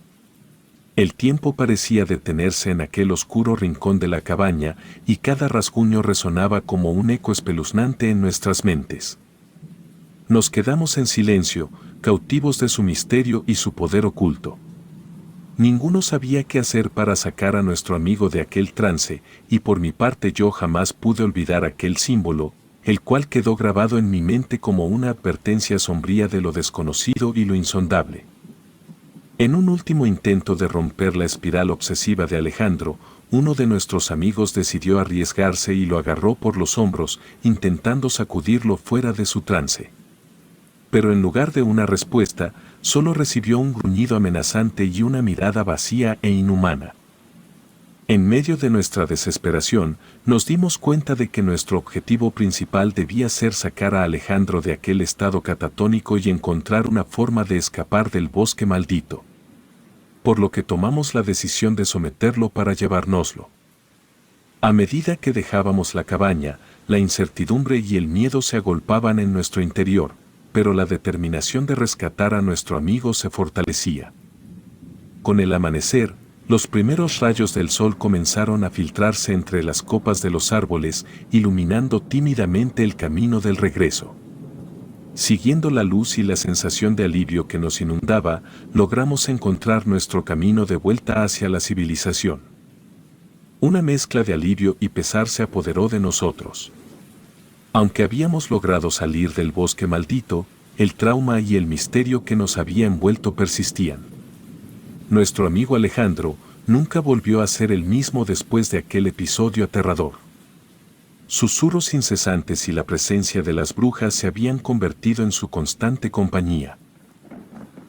El tiempo parecía detenerse en aquel oscuro rincón de la cabaña y cada rasguño resonaba como un eco espeluznante en nuestras mentes. Nos quedamos en silencio, cautivos de su misterio y su poder oculto. Ninguno sabía qué hacer para sacar a nuestro amigo de aquel trance, y por mi parte yo jamás pude olvidar aquel símbolo, el cual quedó grabado en mi mente como una advertencia sombría de lo desconocido y lo insondable. En un último intento de romper la espiral obsesiva de Alejandro, uno de nuestros amigos decidió arriesgarse y lo agarró por los hombros, intentando sacudirlo fuera de su trance. Pero en lugar de una respuesta, solo recibió un gruñido amenazante y una mirada vacía e inhumana. En medio de nuestra desesperación, nos dimos cuenta de que nuestro objetivo principal debía ser sacar a Alejandro de aquel estado catatónico y encontrar una forma de escapar del bosque maldito. Por lo que tomamos la decisión de someterlo para llevárnoslo. A medida que dejábamos la cabaña, la incertidumbre y el miedo se agolpaban en nuestro interior, pero la determinación de rescatar a nuestro amigo se fortalecía. Con el amanecer, los primeros rayos del sol comenzaron a filtrarse entre las copas de los árboles, iluminando tímidamente el camino del regreso. Siguiendo la luz y la sensación de alivio que nos inundaba, logramos encontrar nuestro camino de vuelta hacia la civilización. Una mezcla de alivio y pesar se apoderó de nosotros. Aunque habíamos logrado salir del bosque maldito, el trauma y el misterio que nos había envuelto persistían. Nuestro amigo Alejandro nunca volvió a ser el mismo después de aquel episodio aterrador. Susurros incesantes y la presencia de las brujas se habían convertido en su constante compañía.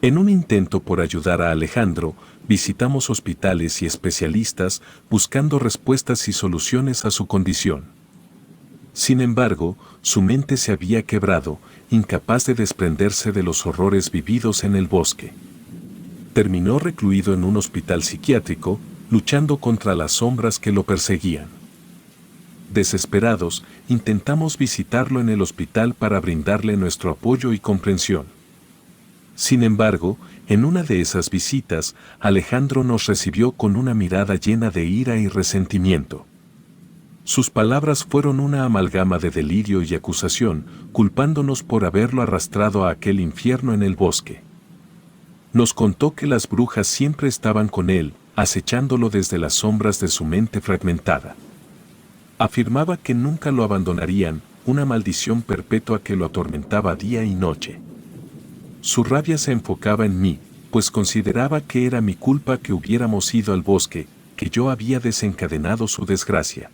En un intento por ayudar a Alejandro, visitamos hospitales y especialistas buscando respuestas y soluciones a su condición. Sin embargo, su mente se había quebrado, incapaz de desprenderse de los horrores vividos en el bosque. Terminó recluido en un hospital psiquiátrico, luchando contra las sombras que lo perseguían. Desesperados, intentamos visitarlo en el hospital para brindarle nuestro apoyo y comprensión. Sin embargo, en una de esas visitas, Alejandro nos recibió con una mirada llena de ira y resentimiento. Sus palabras fueron una amalgama de delirio y acusación, culpándonos por haberlo arrastrado a aquel infierno en el bosque. Nos contó que las brujas siempre estaban con él, acechándolo desde las sombras de su mente fragmentada. Afirmaba que nunca lo abandonarían, una maldición perpetua que lo atormentaba día y noche. Su rabia se enfocaba en mí, pues consideraba que era mi culpa que hubiéramos ido al bosque, que yo había desencadenado su desgracia.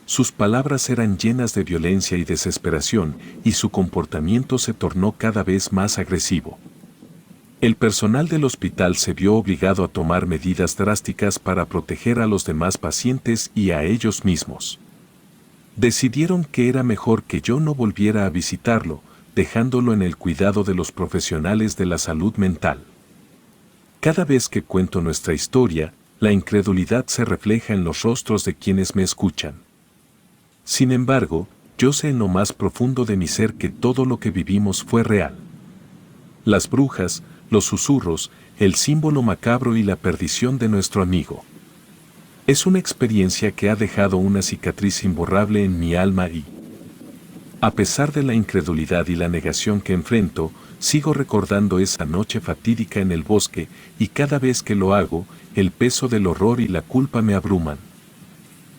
Sus palabras eran llenas de violencia y desesperación, y su comportamiento se tornó cada vez más agresivo. El personal del hospital se vio obligado a tomar medidas drásticas para proteger a los demás pacientes y a ellos mismos. Decidieron que era mejor que yo no volviera a visitarlo, dejándolo en el cuidado de los profesionales de la salud mental. Cada vez que cuento nuestra historia, la incredulidad se refleja en los rostros de quienes me escuchan. Sin embargo, yo sé en lo más profundo de mi ser que todo lo que vivimos fue real. Las brujas, los susurros, el símbolo macabro y la perdición de nuestro amigo. Es una experiencia que ha dejado una cicatriz imborrable en mi alma y, a pesar de la incredulidad y la negación que enfrento, sigo recordando esa noche fatídica en el bosque y cada vez que lo hago, el peso del horror y la culpa me abruman.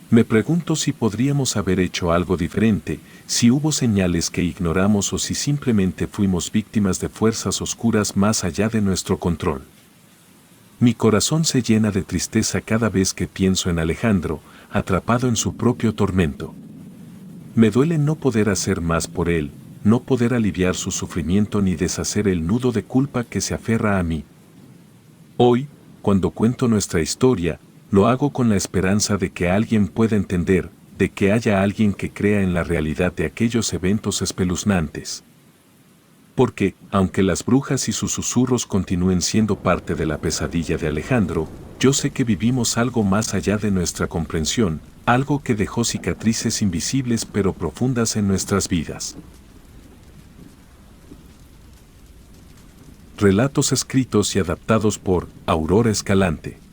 Me pregunto si podríamos haber hecho algo diferente, si hubo señales que ignoramos o si simplemente fuimos víctimas de fuerzas oscuras más allá de nuestro control. Mi corazón se llena de tristeza cada vez que pienso en Alejandro, atrapado en su propio tormento. Me duele no poder hacer más por él, no poder aliviar su sufrimiento ni deshacer el nudo de culpa que se aferra a mí. Hoy, cuando cuento nuestra historia, lo hago con la esperanza de que alguien pueda entender, de que haya alguien que crea en la realidad de aquellos eventos espeluznantes. Porque, aunque las brujas y sus susurros continúen siendo parte de la pesadilla de Alejandro, yo sé que vivimos algo más allá de nuestra comprensión, algo que dejó cicatrices invisibles pero profundas en nuestras vidas. Relatos escritos y adaptados por Aurora Escalante.